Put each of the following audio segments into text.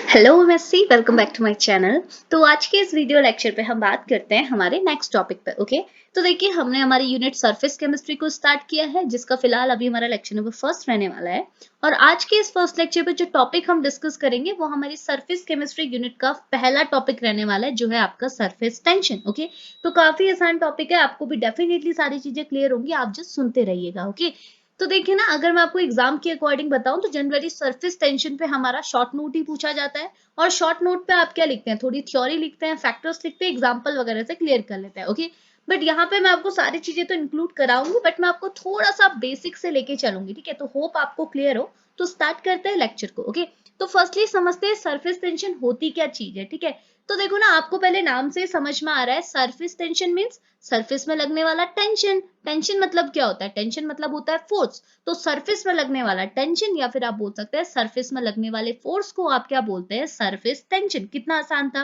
Hello Messi, welcome back to my channel. तो आज के इस वीडियो लेक्चर पे हम बात करते हैं हमारे नेक्स्ट टॉपिक पे। ओके, तो देखिए हमने हमारी यूनिट सरफेस केमिस्ट्री को स्टार्ट किया है, जिसका फिलहाल अभी हमारा लेक्चर नंबर फर्स्ट रहने वाला है। और आज के इस फर्स्ट लेक्चर पे जो टॉपिक हम डिस्कस करेंगे वो हमारी सरफेस केमिस्ट्री यूनिट का पहला टॉपिक रहने वाला है, जो है आपका सरफेस टेंशन। ओके, तो काफी आसान टॉपिक है, आपको भी डेफिनेटली सारी चीजें क्लियर होंगी, आप जस्ट सुनते रहिएगा। ओके, तो देखिए ना, अगर मैं आपको एग्जाम के अकॉर्डिंग बताऊं तो जनरली सरफेस टेंशन पे हमारा शॉर्ट नोट ही पूछा जाता है। और शॉर्ट नोट पे आप क्या लिखते हैं, थोड़ी थ्योरी लिखते हैं, फैक्टर्स लिखते हैं, एग्जांपल वगैरह से क्लियर कर लेते हैं। ओके, बट यहाँ पे मैं आपको सारी चीजें तो इंक्लूड कराऊंगी, बट मैं आपको थोड़ा सा बेसिक से लेके चलूंगी। ठीक है, तो होप आपको क्लियर हो। तो स्टार्ट करते हैं लेक्चर को। ओके, तो फर्स्टली समझते हैं सरफेस टेंशन होती क्या चीज है। ठीक है, तो देखो ना, आपको पहले नाम से समझ में आ रहा है, सरफेस टेंशन मींस सरफेस में लगने वाला टेंशन। टेंशन मतलब क्या होता है? टेंशन मतलब होता है फोर्स। तो सरफेस में लगने वाला टेंशन, या फिर आप बोल सकते हैं सरफेस में लगने वाले फोर्स को आप क्या बोलते हैं? Surface tension. कितना आसान था।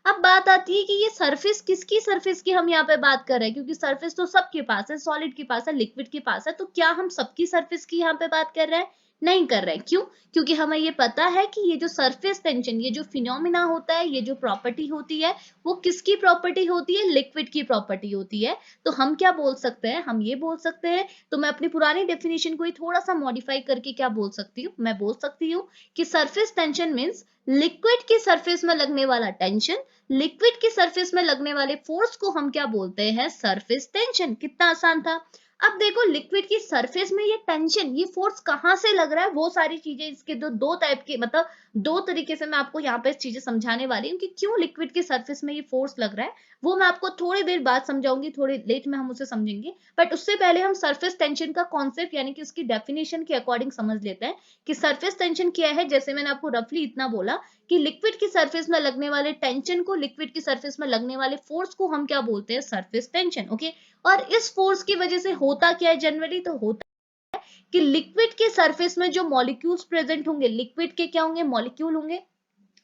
अब बात आती है कि ये सरफेस किसकी सरफेस की हम यहाँ पे बात कर रहे हैं, क्योंकि सरफेस तो सबके पास है, सॉलिड के पास है, लिक्विड के पास है। तो क्या हम सबकी सरफेस की यहाँ पे बात कर रहे हैं? नहीं कर रहे हैं। क्यों? क्योंकि हमें ये पता है कि ये जो सरफेस टेंशन, ये जो फिनोमिना होता है, ये जो प्रॉपर्टी होती है, वो किसकी प्रॉपर्टी होती है? लिक्विड की प्रॉपर्टी होती है। तो हम क्या बोल सकते हैं? हम ये बोल सकते हैं, तो मैं अपनी पुरानी डेफिनेशन को ही थोड़ा सा मॉडिफाई करके क्या बोल सकती हूँ? मैं बोल सकती हूँ कि सरफेस टेंशन मींस लिक्विड की सरफेस में लगने वाला टेंशन। लिक्विड की सरफेस में लगने वाले फोर्स को हम क्या बोलते हैं? Surface tension. कितना आसान था। अब देखो, लिक्विड की सरफेस में ये टेंशन, ये फोर्स कहां से लग रहा है, वो सारी चीजें इसके दो टाइप के, मतलब दो तरीके से मैं आपको यहाँ पे चीजें समझाने वाली हूँ कि क्यों लिक्विड की सरफेस में ये फोर्स लग रहा है। वो मैं आपको थोड़ी देर बाद समझाऊंगी, थोड़ी लेट में हम उसे समझेंगे। बट उससे पहले हम सरफेस टेंशन का कॉन्सेप्ट यानी कि उसकी डेफिनेशन के अकॉर्डिंग समझ लेते हैं कि सरफेस टेंशन क्या है। जैसे मैंने आपको रफली इतना बोला कि लिक्विड की सरफेस में लगने वाले टेंशन को, लिक्विड की सरफेस में लगने वाले फोर्स को हम क्या बोलते हैं? Surface tension. ओके, और इस फोर्स की वजह से होता क्या है? जनरली तो होता कि लिक्विड के सरफेस में जो मॉलिक्यूल्स प्रेजेंट होंगे, लिक्विड के क्या होंगे? मॉलिक्यूल होंगे।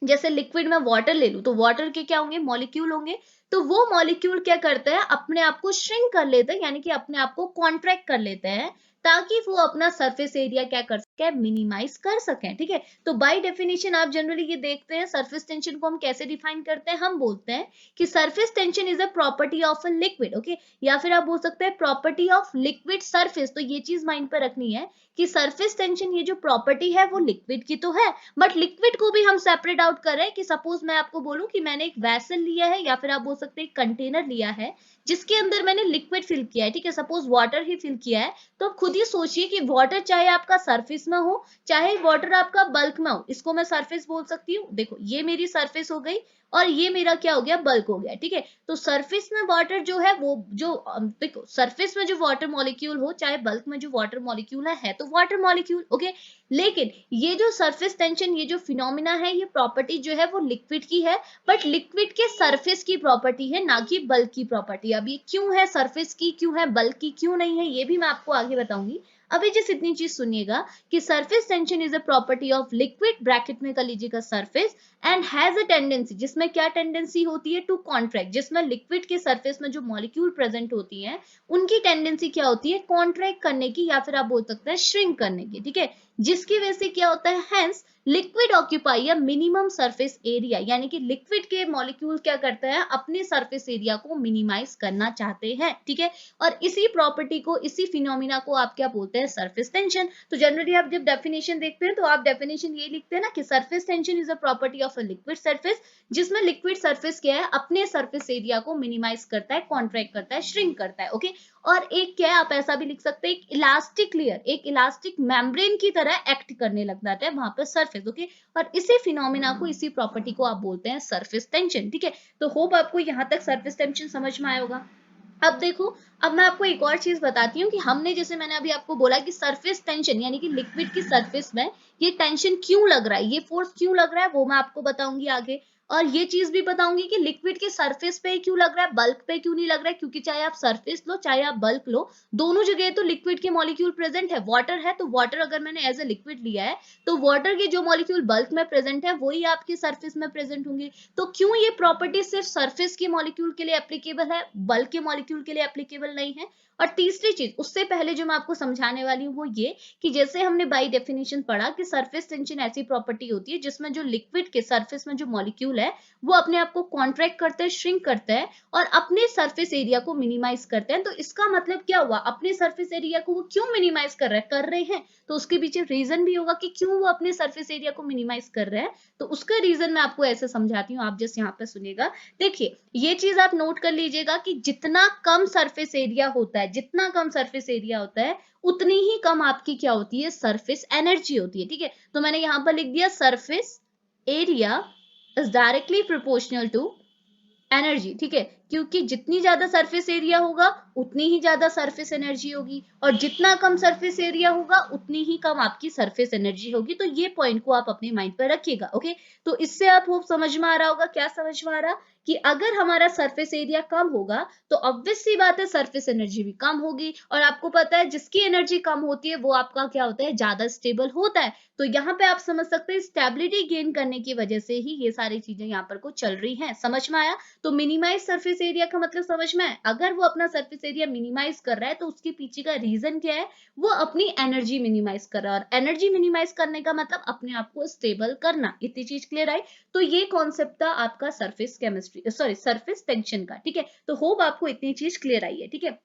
जैसे लिक्विड में वाटर ले लूं तो वाटर के क्या होंगे? मॉलिक्यूल होंगे। तो वो मॉलिक्यूल क्या करते हैं? अपने आप को श्रिंक कर लेते हैं, यानी कि अपने आप को कॉन्ट्रैक्ट कर लेते हैं, ताकि वो अपना सरफेस एरिया क्या कर सके? मिनिमाइज कर सकें। ठीक है, तो बाय डेफिनेशन आप जनरली ये देखते हैं, सरफेस टेंशन को हम कैसे डिफाइन करते हैं? हम बोलते हैं कि surface tension is a property of a liquid. Okay, या फिर आप बोल सकते हैं प्रॉपर्टी ऑफ लिक्विड सरफेस। तो ये चीज माइंड पर रखनी है कि सरफेस टेंशन, ये जो प्रॉपर्टी है वो लिक्विड की तो है, बट लिक्विड को भी हम सेपरेट आउट कर रहे हैं। कि सपोज मैं आपको बोलूं कि मैंने एक वैसल लिया है, या फिर आप बोल सकते हैं एक कंटेनर लिया है, जिसके अंदर मैंने लिक्विड फिल किया है। ठीक है, सपोज वाटर ही फिल किया है। तो खुद ही सोचिए कि वाटर चाहे आपका सरफेस में हो, चाहे वाटर आपका बल्क में हो, इसको मैं सरफेस बोल सकती हूँ। देखो, ये मेरी सरफेस हो गई और ये मेरा क्या हो गया? बल्क हो गया। ठीक है, तो सरफेस में वाटर जो है, वो जो देखो, सरफेस में जो वाटर मॉलिक्यूल हो, चाहे बल्क में जो वाटर मॉलिक्यूल है तो वाटर मॉलिक्यूल। ओके, लेकिन ये जो सरफेस टेंशन, ये जो फिनोमिना है, ये प्रॉपर्टी जो है वो लिक्विड की है, बट लिक्विड के सरफेस की प्रॉपर्टी है, ना कि बल्क की प्रॉपर्टी। अब ये क्यों है सरफेस की, क्यों है बल्क की, क्यों नहीं है, ये भी मैं आपको आगे बताऊंगी। अभी जिस इतनी चीज सुनिएगा कि surface tension is a property of liquid, bracket में कर लीजिएगा surface, and has a tendency, जिसमें क्या टेंडेंसी होती है? टू कॉन्ट्रैक्ट, जिसमें लिक्विड के सरफेस में जो मॉलिक्यूल प्रेजेंट होती है, उनकी टेंडेंसी क्या होती है? कॉन्ट्रैक्ट करने की, या फिर आप बोल सकते हैं श्रिंक करने की। ठीक है, जिसकी वजह से क्या होता है? Hence liquid occupy a minimum surface area, यानी कि लिक्विड के मॉलिक्यूल क्या करते हैं? अपने सरफेस एरिया को मिनिमाइज करना चाहते हैं। ठीक है, और इसी प्रॉपर्टी को, इसी फिनोमिना को आप क्या बोलते हैं? Surface tension. तो जनरली आप जब डेफिनेशन देखते हैं तो आप डेफिनेशन ये लिखते हैं ना कि surface tension is a property of a liquid surface, जिसमें लिक्विड सरफेस क्या है? अपने सरफेस एरिया को मिनिमाइज करता है, कॉन्ट्रैक्ट करता है, श्रिंक करता है। ओके, और एक क्या है, आप ऐसा भी लिख सकते हैं, एक इलास्टिक लेयर, एक इलास्टिक मेम्ब्रेन की तरह एक्ट करने लग जाता है वहां पर सरफेस। ओके, और इसी फिनोमिना को, इसी प्रॉपर्टी को आप बोलते हैं सरफेस टेंशन। ठीक है, तो होप आपको यहाँ तक सरफेस टेंशन समझ में आया होगा। अब देखो, अब मैं आपको एक और चीज बताती हूँ कि हमने, जैसे मैंने अभी आपको बोला कि सरफेस टेंशन यानी कि लिक्विड की सरफेस में ये टेंशन क्यों लग रहा है, ये फोर्स क्यों लग रहा है, वो मैं आपको बताऊंगी आगे। और ये चीज भी बताऊंगी कि लिक्विड के सरफेस पे क्यों लग रहा है, बल्क पे क्यों नहीं लग रहा है, क्योंकि चाहे आप सरफेस लो चाहे आप बल्क लो, दोनों जगह तो लिक्विड के मॉलिक्यूल प्रेजेंट है। वाटर है तो वाटर अगर मैंने एज ए लिक्विड लिया है, तो वाटर के जो मॉलिक्यूल बल्क में प्रेजेंट है वही आपके सरफेस में प्रेजेंट होंगे। तो क्यों ये प्रॉपर्टी सिर्फ सरफेस के मॉलिक्यूल के लिए एप्लीकेबल है, बल्क के मॉलिक्यूल के लिए एप्लीकेबल नहीं है? और तीसरी चीज उससे पहले जो मैं आपको समझाने वाली हूँ वो ये कि जैसे हमने बाय डेफिनेशन पढ़ा कि सरफेस टेंशन ऐसी प्रॉपर्टी होती है जिसमें जो लिक्विड के सरफेस में जो मॉलिक्यूल है वो अपने आप को कॉन्ट्रैक्ट करते हैं, श्रिंक करते हैं और अपने सरफेस एरिया को मिनिमाइज करते हैं। तो इसका मतलब क्या हुआ, अपने सरफेस एरिया को वो क्यों मिनिमाइज कर रहे हैं तो उसके पीछे रीजन भी होगा कि क्यों वो अपने सरफेस एरिया को मिनिमाइज कर रहे हैं। तो उसका रीजन मैं आपको ऐसे समझाती हूँ, आप जस्ट यहाँ पे सुनिएगा। देखिए ये चीज आप नोट कर लीजिएगा कि जितना कम सरफेस एरिया होता है, जितना कम सरफेस एरिया होता है उतनी ही कम आपकी क्या होती है, सरफेस एनर्जी होती है। ठीक है, तो मैंने यहां पर लिख दिया surface area is directly proportional to energy. ठीक है, क्योंकि जितनी ज्यादा सरफेस एरिया होगा उतनी ही ज्यादा सरफेस एनर्जी होगी और जितना कम सरफेस एरिया होगा उतनी ही कम आपकी सरफेस एनर्जी होगी। तो ये पॉइंट को आप अपने माइंड पर रखिएगा। ओके, तो इससे आप होप समझ में आ रहा होगा, क्या समझ में आ रहा कि अगर हमारा सरफेस एरिया कम होगा तो ऑब्वियस सी बात है सरफेस एनर्जी भी कम होगी और आपको पता है जिसकी एनर्जी कम होती है वो आपका क्या होता है, ज्यादा स्टेबल होता है। तो यहाँ पे आप समझ सकते हैं स्टेबिलिटी गेन करने की वजह से ही ये सारी चीजें यहाँ पर को चल रही हैं। समझ में आया? तो मिनिमाइज सरफेस एरिया का मतलब समझ में आया, अगर वो अपना सरफेस एरिया मिनिमाइज कर रहा है तो उसके पीछे का रीजन क्या है, वो अपनी एनर्जी मिनिमाइज कर रहा है और एनर्जी मिनिमाइज करने का मतलब अपने आप को स्टेबल करना। इतनी चीज क्लियर आई? तो ये कॉन्सेप्ट था आपका surface chemistry, sorry surface tension का। ठीक है, तो होप आपको इतनी चीज क्लियर आई है। ठीक है,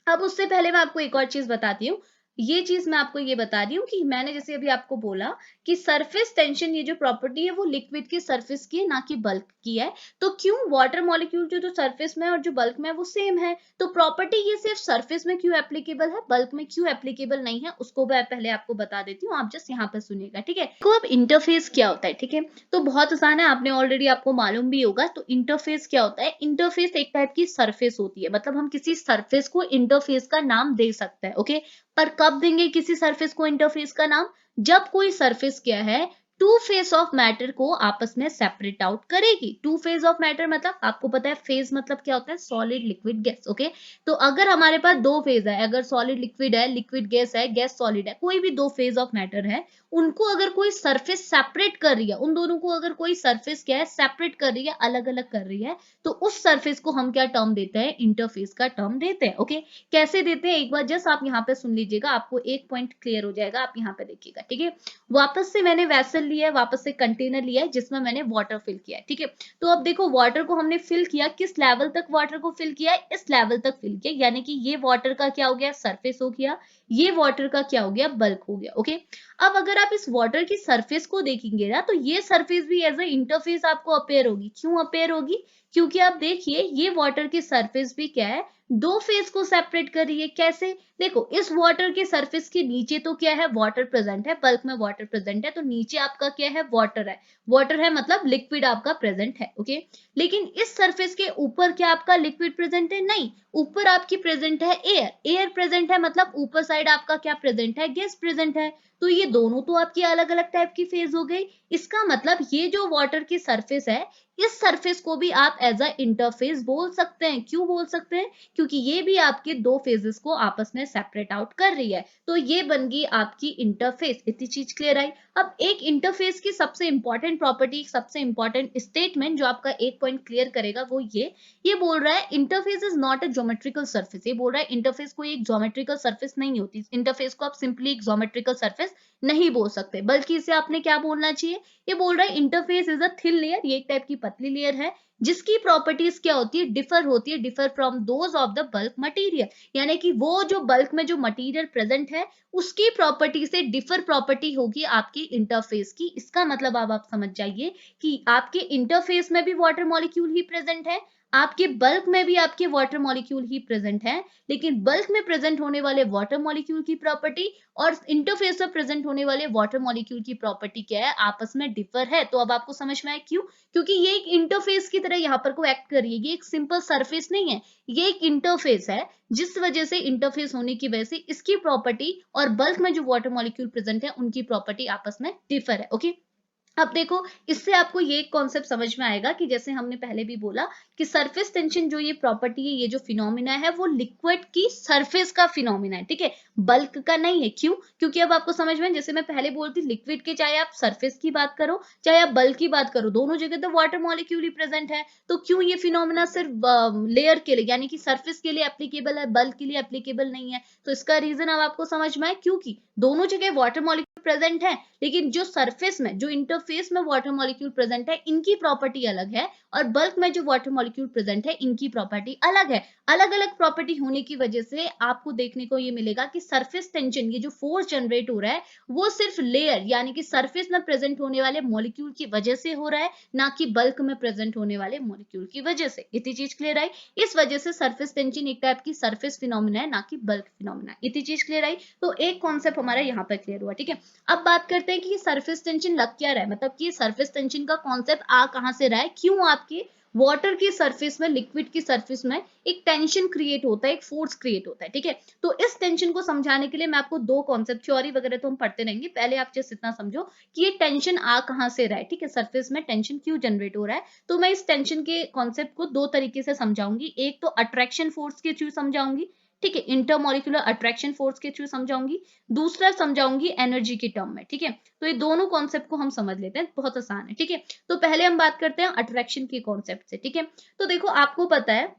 अब उससे पहले मैं आपको एक और चीज बताती हूँ। ये चीज मैं आपको ये बता रही हूँ कि मैंने जैसे अभी आपको बोला कि सरफेस टेंशन ये जो प्रॉपर्टी है वो लिक्विड के सरफेस की है ना कि बल्क की है। तो क्यों वाटर मॉलिक्यूल जो सरफेस में और जो बल्क में है वो सेम है, तो प्रॉपर्टी ये सिर्फ सरफेस में क्यों एप्लीकेबल है, बल्क में क्यों एप्लीकेबल नहीं है, उसको मैं पहले आपको बता देती हूँ। आप जस्ट यहाँ पर सुनिएगा। ठीक है, तो अब इंटरफेस क्या होता है? ठीक है, तो बहुत आसान है, आपने ऑलरेडी आपको मालूम भी होगा। तो इंटरफेस क्या होता है? इंटरफेस एक टाइप की सरफेस होती है, मतलब हम किसी सरफेस को इंटरफेस का नाम दे सकते हैं। ओके, पर कब देंगे किसी सरफेस को इंटरफेस का नाम? जब कोई सरफेस क्या है, टू फेस ऑफ मैटर को आपस में सेपरेट आउट करेगी। टू फेज ऑफ मैटर मतलब आपको पता है फेज मतलब क्या होता है, सॉलिड लिक्विड गैस। ओके, तो अगर हमारे पास दो फेज है, अगर सॉलिड लिक्विड है, लिक्विड गैस है, गैस सॉलिड है, कोई भी दो फेज ऑफ मैटर है, उनको अगर कोई सरफेस सेपरेट कर रही है, उन दोनों को अगर कोई सरफेस क्या है, सेपरेट कर रही है, अलग अलग कर रही है, तो उस सरफेस को हम क्या टर्म देते हैं, इंटरफेस का टर्म देते हैं। ओके, कैसे देते हैं एक बार जस्ट आप यहाँ पे सुन लीजिएगा, आपको एक पॉइंट क्लियर हो जाएगा। आप यहाँ पे देखिएगा। ठीक है, वापस से मैंने वेसल लिया है, वापस से कंटेनर लिया है जिसमें मैंने वाटर फिल किया है। ठीक है, तो अब देखो वाटर को हमने फिल किया, किस लेवल तक वाटर को फिल किया है, इस लेवल तक फिल किया, यानी कि ये वाटर का क्या हो गया, सरफेस हो गया, ये वाटर का क्या हो गया, बल्क हो गया। ओके, अब अगर आप इस वाटर की सरफेस को देखेंगे ना तो ये सरफेस भी एज ए इंटरफेस आपको अपेयर होगी। क्यों अपेयर होगी? क्योंकि आप देखिए ये वाटर की सरफेस भी क्या है, दो फेज को सेपरेट कर रही है। कैसे? देखो इस वाटर के सरफेस के नीचे तो क्या है, वाटर प्रेजेंट है, बल्क में वाटर प्रेजेंट है, तो नीचे आपका क्या है, वाटर है। वाटर है मतलब लिक्विड आपका प्रेजेंट है। ओके, लेकिन इस सरफेस के ऊपर क्या आपका लिक्विड प्रेजेंट है? नहीं, ऊपर आपकी प्रेजेंट है एयर। एयर प्रेजेंट है मतलब ऊपर साइड आपका क्या प्रेजेंट है, गैस प्रेजेंट है। तो ये दोनों तो आपकी अलग अलग टाइप की फेज हो गई। इसका मतलब ये जो वाटर की सरफेस है, इस सरफेस को भी आप एज अ इंटरफेस बोल सकते हैं। क्यों बोल सकते हैं? क्योंकि ये भी आपके दो फेजेस को आपस में सेपरेट आउट कर रही है, तो ये बन गई आपकी इंटरफेस। इतनी चीज क्लियर आई? अब एक इंटरफेस की सबसे इंपॉर्टेंट प्रॉपर्टी, सबसे इंपॉर्टेंट स्टेटमेंट जो आपका एक पॉइंट क्लियर करेगा वो ये बोल रहा है interface is not a geometrical surface. ये बोल रहा है इंटरफेस कोई एक ज्योमेट्रिकल सरफेस नहीं होती। इंटरफेस को आप सिंपली एक ज्योमेट्रिकल सरफेस नहीं बोल सकते, बल्कि इसे आपने क्या बोलना चाहिए, ये बोल रहा है interface is a thin layer, ये एक टाइप की पतली लेयर है जिसकी प्रॉपर्टीज क्या होती है, डिफर होती है, differ from those of the bulk material. यानी कि वो जो बल्क में जो मटेरियल प्रेजेंट है उसकी प्रॉपर्टी से डिफर प्रॉपर्टी होगी आपकी इंटरफेस की। इसका मतलब अब आप समझ जाइए कि आपके इंटरफेस में भी वाटर मॉलिक्यूल ही प्रेजेंट है, आपके बल्क में भी आपके वाटर मॉलिक्यूल ही प्रेजेंट है, लेकिन बल्क में प्रेजेंट होने वाले वाटर मॉलिक्यूल की प्रॉपर्टी और इंटरफेस में प्रेजेंट होने वाले वाटर मॉलिक्यूल की प्रॉपर्टी क्या है, आपस में डिफर है। तो अब आपको समझ में आया क्यों? क्योंकि ये एक इंटरफेस की तरह यहाँ पर को एक्ट कर रही है, ये एक सिंपल सरफेस नहीं है, ये एक इंटरफेस है, जिस वजह से इंटरफेस होने की वजह से इसकी प्रॉपर्टी और बल्क में जो वाटर मॉलिक्यूल प्रेजेंट है उनकी प्रॉपर्टी आपस में डिफर है। ओके, अब देखो, इससे आपको ये कॉन्सेप्ट समझ में आएगा कि जैसे हमने पहले भी बोला कि सरफेस टेंशन जो ये प्रॉपर्टी है, ये जो फिनोमिना है, वो लिक्विड की सरफेस का फिनोमिना है, ठीक है, बल्क का नहीं है। क्यों? क्योंकि अब आपको समझ में, जैसे मैं पहले बोलती लिक्विड के, चाहे आप सरफेस की बात करो चाहे आप बल्क की बात करो, दोनों जगह तो वाटर मॉलिक्यूल ही प्रेजेंट है। तो क्यों ये फिनोमिना सिर्फ लेयर के लिए यानी कि सरफेस के लिए एप्लीकेबल है, बल्क के लिए एप्लीकेबल नहीं है? तो इसका रीजन अब आपको समझ में आए, क्योंकि दोनों जगह वाटर मॉलिक्यूल प्रेजेंट है, लेकिन जो सरफेस में, जो इंटरफेस में वाटर मॉलिक्यूल प्रेजेंट है, इनकी प्रॉपर्टी अलग है, और बल्क में जो वाटर मॉलिक्यूल प्रेजेंट है, इनकी प्रॉपर्टी अलग है। अलग अलग प्रॉपर्टी होने की वजह से आपको देखने को ये मिलेगा कि सरफेस टेंशन, ये जो फोर्स जनरेट हो रहा है, वो सिर्फ लेयर यानी कि सरफेस में प्रेजेंट होने वाले मॉलिक्यूल की वजह से हो रहा है, ना कि बल्क में प्रेजेंट होने वाले मॉलिक्यूल की वजह से। इतनी चीज क्लियर आई? इस वजह से सरफेस टेंशन एक टाइप की सरफेस फिनोमिना है, ना कि बल्क फिनोमिना। इतनी चीज क्लियर आई? तो एक कॉन्सेप्ट हमारा यहाँ पर क्लियर हुआ, ठीक है। अब बात करते हैं कि ये सरफेस टेंशन लग क्या रहा है, मतलब कि ये सरफेस टेंशन का कॉन्सेप्ट आ कहां से रहा है, क्यों आपके वाटर की सरफेस में, लिक्विड की सरफेस में एक टेंशन क्रिएट होता है, एक फोर्स क्रिएट होता है, ठीक है। तो इस टेंशन को समझाने के लिए मैं आपको दो कॉन्सेप्ट, थ्योरी वगैरह तो हम पढ़ते रहेंगे, पहले आप जस्ट इतना समझो कि ये टेंशन आ कहां से रहा है, ठीक है, सरफेस में टेंशन क्यों जनरेट हो रहा है। तो मैं इस टेंशन के कॉन्सेप्ट को दो तरीके से समझाऊंगी, एक तो अट्रैक्शन फोर्स के थ्रू समझाऊंगी, ठीक है, इंटरमोलिकुलर अट्रैक्शन फोर्स के थ्रू समझाऊंगी, दूसरा समझाऊंगी एनर्जी के टर्म में, ठीक है। तो ये दोनों कॉन्सेप्ट को हम समझ लेते हैं, बहुत आसान है, ठीक है। तो पहले हम बात करते हैं अट्रैक्शन के कॉन्सेप्ट से, ठीक है। तो देखो, आपको पता है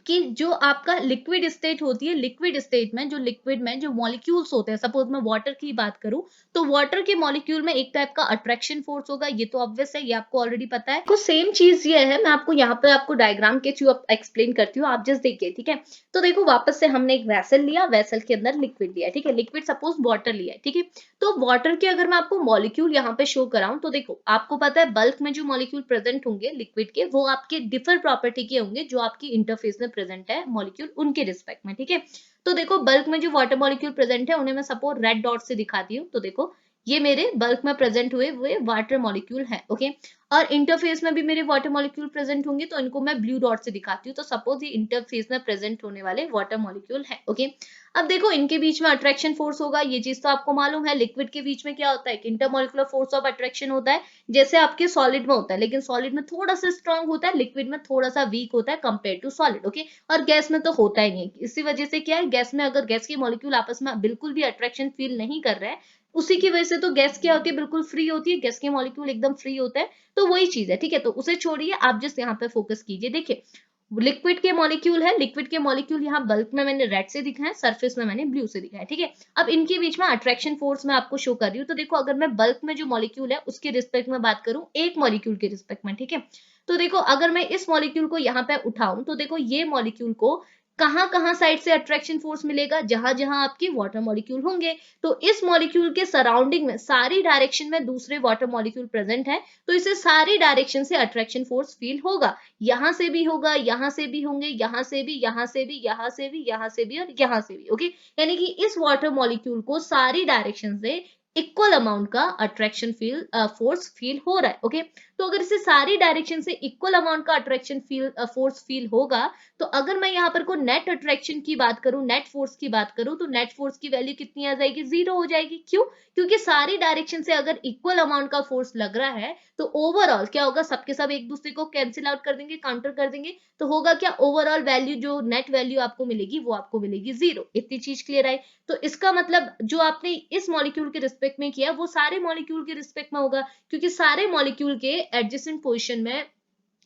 कि जो आपका लिक्विड स्टेट होती है, लिक्विड स्टेट में, जो लिक्विड में जो मॉलिक्यूल्स होते हैं, सपोज मैं वाटर की बात करूं, तो वाटर के मॉलिक्यूल में एक टाइप का अट्रैक्शन फोर्स होगा, ये तो ऑब्वियस है, ये आपको ऑलरेडी पता है। तो सेम चीज ये है, मैं आपको यहाँ पे आपको डायग्राम के थ्रू एक्सप्लेन करती हूँ, आप जस्ट देखिए, ठीक है। तो देखो, वापस से हमने एक वेसल लिया, वेसल के अंदर लिक्विड लिया, ठीक है, लिक्विड सपोज वाटर लिया है, ठीक है। तो वाटर के अगर मैं आपको मॉलिक्यूल यहाँ पे शो कराऊं, तो देखो, आपको पता है बल्क में जो मॉलिक्यूल प्रेजेंट होंगे लिक्विड के, वो आपके डिफर प्रॉपर्टी के होंगे, जो आपकी इंटरफेस में प्रेजेंट है मॉलिक्यूल, उनके रिस्पेक्ट में, ठीक है। तो देखो, बल्क में जो वाटर मॉलिक्यूल प्रेजेंट है, उन्हें मैं सपोज रेड डॉट से दिखाती हूँ, तो देखो, ये मेरे बल्क में प्रेजेंट हुए हुए वाटर मॉलिक्यूल है, ओके। और इंटरफेस में भी मेरे वाटर मॉलिक्यूल प्रेजेंट होंगे, तो इनको मैं ब्लू डॉट से दिखाती हूँ, तो सपोज ये इंटरफेस में प्रेजेंट होने वाले वाटर मॉलिक्यूल है, ओके। अब देखो, इनके बीच में अट्रैक्शन फोर्स होगा, ये चीज तो आपको मालूम है। लिक्विड के बीच में क्या होता है, इंटरमोलिकुलर फोर्स ऑफ अट्रैक्शन होता है, जैसे आपके सॉलिड में होता है, लेकिन सॉलिड में थोड़ा सा स्ट्रांग होता है, लिक्विड में थोड़ा सा वीक होता है कंपेयर टू सॉलिड, ओके। और गैस में तो होता ही नहीं। इसी वजह से क्या है, गैस में अगर गैस के मॉलिक्यूल आपस में बिल्कुल भी अट्रैक्शन फील नहीं कर रहे हैं, उसी की वजह से तो गैस क्या होती है, बिल्कुल फ्री होती है, गैस के मॉलिक्यूल एकदम फ्री होते हैं। तो वही चीज है, ठीक है। तो उसे छोड़िए, आप जस्ट यहाँ पे फोकस कीजिए। देखिए, लिक्विड के मॉलिक्यूल है, लिक्विड के मॉलिक्यूल यहाँ बल्क में मैंने रेड से दिखाया है, सरफेस में मैंने ब्लू से दिखाया है, ठीक है। अब इनके बीच में अट्रैक्शन फोर्स मैं आपको शो कर रही हूँ। तो देखो, अगर मैं बल्क में जो मॉलिक्यूल है उसके रिस्पेक्ट में बात करूं, एक मॉलिक्यूल के रिस्पेक्ट में, ठीक है। तो देखो, अगर मैं इस मॉलिक्यूल को यहाँ पे उठाऊं, तो देखो, ये मॉलिक्यूल को कहाँ कहाँ साइड से अट्रैक्शन फोर्स मिलेगा, जहां जहां आपके वाटर मॉलिक्यूल होंगे। तो इस मॉलिक्यूल के सराउंडिंग में सारी डायरेक्शन में दूसरे वाटर मॉलिक्यूल प्रेजेंट है, तो इसे सारी डायरेक्शन से अट्रैक्शन फोर्स फील होगा। यहां से भी होगा, यहां से भी होंगे, यहां से भी, यहां से भी, यहां से भी, यहां से भी, और यहां से भी, ओके। यानी कि इस वाटर मॉलिक्यूल को सारी डायरेक्शन से इक्वल अमाउंट का अट्रैक्शन फील फोर्स फील हो रहा है, ओके। तो अगर इसे सारी डायरेक्शन से इक्वल अमाउंट का अट्रैक्शन फील फोर्स फील होगा, तो अगर मैं यहाँ पर को नेट अट्रैक्शन की बात करूं, नेट फोर्स की बात करूं, तो नेट फोर्स की वैल्यू कितनी आ जाएगी, 0 हो जाएगी। क्यों? क्योंकि सारी डायरेक्शन से अगर इक्वल अमाउंट का फोर्स लग रहा है, तो ओवरऑल क्या होगा, सबके सब एक दूसरे को कैंसिल आउट कर देंगे, काउंटर कर देंगे, तो होगा क्या, ओवरऑल वैल्यू, जो नेट वैल्यू आपको मिलेगी, वो आपको मिलेगी 0। इतनी चीज क्लियर आई? तो इसका मतलब जो आपने इस मॉलिक्यूल के रिस्पेक्ट में किया, वो सारे मॉलिक्यूल के रिस्पेक्ट में होगा, क्योंकि सारे मॉलिक्यूल के एडजेसेंट पोजीशन में,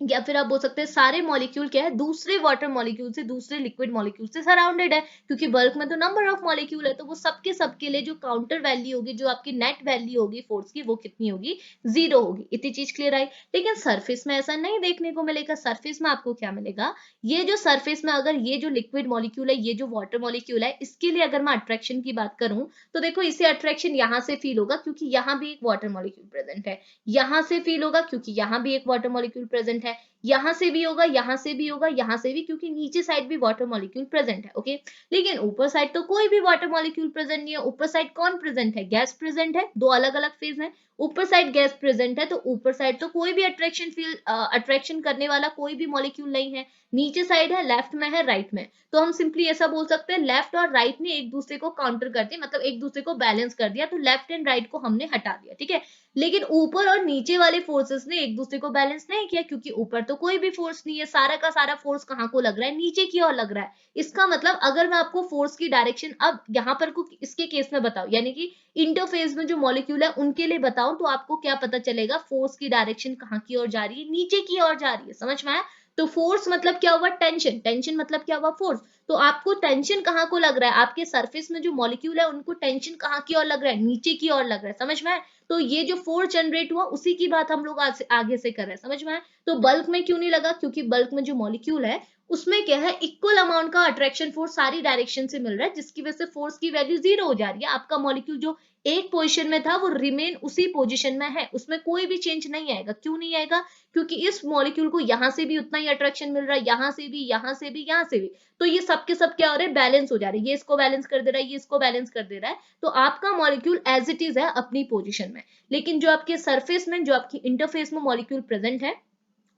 या फिर आप बोल सकते हैं सारे मॉलिक्यूल क्या है, दूसरे वाटर मॉलिक्यूल से, दूसरे लिक्विड मॉलिक्यूल से सराउंडेड है। क्योंकि बल्क में तो नंबर ऑफ मॉलिक्यूल है, तो वो सबके सबके लिए जो काउंटर वैल्यू होगी, जो आपकी नेट वैल्यू होगी फोर्स की, वो कितनी होगी, 0 होगी। इतनी चीज क्लियर आई? लेकिन सरफेस में ऐसा नहीं देखने को मिलेगा। सरफेस में आपको क्या मिलेगा, ये जो सरफेस में अगर ये जो लिक्विड मॉलिक्यूल है, ये जो वाटर मॉलिक्यूल है, इसके लिए अगर मैं अट्रैक्शन की बात करूं, तो देखो, इसे अट्रैक्शन यहां से फील होगा, क्योंकि यहां भी एक वाटर मॉलिक्यूल प्रेजेंट है। यहां से फील होगा, क्योंकि यहां भी एक वाटर मॉलिक्यूल प्रेजेंट है। यहाँ से भी होगा, यहाँ से भी होगा, यहाँ से भी, क्योंकि नीचे साइड भी वाटर मॉलिक्यूल प्रेजेंट है। ओके, लेकिन ऊपर साइड तो कोई भी वाटर मॉलिक्यूल प्रेजेंट नहीं है। ऊपर साइड कौन प्रेजेंट है? गैस प्रेजेंट है। दो अलग अलग फेज है। ऊपर साइड गैस प्रेजेंट है तो ऊपर साइड तो कोई भी अट्रैक्शन फील्ड अट्रैक्शन करने वाला कोई भी मॉलिक्यूल नहीं है। नीचे साइड है, लेफ्ट में है, राइट में, तो हम सिंपली ऐसा बोल सकते हैं लेफ्ट और राइट ने एक दूसरे को काउंटर कर दिया, मतलब एक दूसरे को बैलेंस कर दिया, तो लेफ्ट एंड राइट को हमने हटा दिया। ठीक है, लेकिन ऊपर और नीचे वाले फोर्सेस ने एक दूसरे को बैलेंस नहीं किया, क्योंकि ऊपर तो कोई भी फोर्स नहीं है। सारा का सारा फोर्स कहाँ को लग रहा है? नीचे की ओर लग रहा है। इसका मतलब अगर मैं आपको फोर्स की डायरेक्शन अब यहाँ पर को इसके केस में बताऊं, यानी कि इंटरफेस में जो मॉलिक्यूल है उनके लिए बताऊं, तो आपको क्या पता चलेगा? फोर्स की डायरेक्शन कहाँ की ओर जा रही है? नीचे की ओर जा रही है। समझ में आया? तो फोर्स मतलब क्या हुआ? टेंशन। टेंशन मतलब क्या हुआ? फोर्स। तो आपको टेंशन कहाँ को लग रहा है? आपके सरफेस में जो मॉलिक्यूल है उनको टेंशन कहाँ की ओर लग रहा है? नीचे की ओर लग रहा है। समझ में आया? तो ये जो फोर्स जनरेट हुआ उसी की बात हम लोग आगे से कर रहे हैं। समझ में आया? तो बल्क में क्यों नहीं लगा? क्योंकि बल्क में जो मॉलिक्यूल है उसमें क्या है? इक्वल अमाउंट का अट्रैक्शन फोर्स सारी डायरेक्शन से मिल रहा है, जिसकी वजह से फोर्स की वैल्यू 0 हो जा रही है। आपका मॉलिक्यूल जो एक पोजीशन में था वो रिमेन उसी पोजीशन में है, उसमें कोई भी चेंज नहीं आएगा। क्यों नहीं आएगा? क्योंकि इस मॉलिक्यूल को यहाँ से भी उतना ही अट्रैक्शन मिल रहा है, यहाँ से भी, यहाँ से भी, यहाँ से भी, तो ये सब के सब क्या हो रहे हैं? बैलेंस हो जा रहे हैं। ये इसको बैलेंस कर दे रहा है, ये इसको बैलेंस कर दे रहा है, तो आपका मॉलिक्यूल एज इट इज है अपनी पोजीशन में। लेकिन जो आपके सरफेस में, जो आपकी इंटरफेस में मॉलिक्यूल प्रेजेंट है,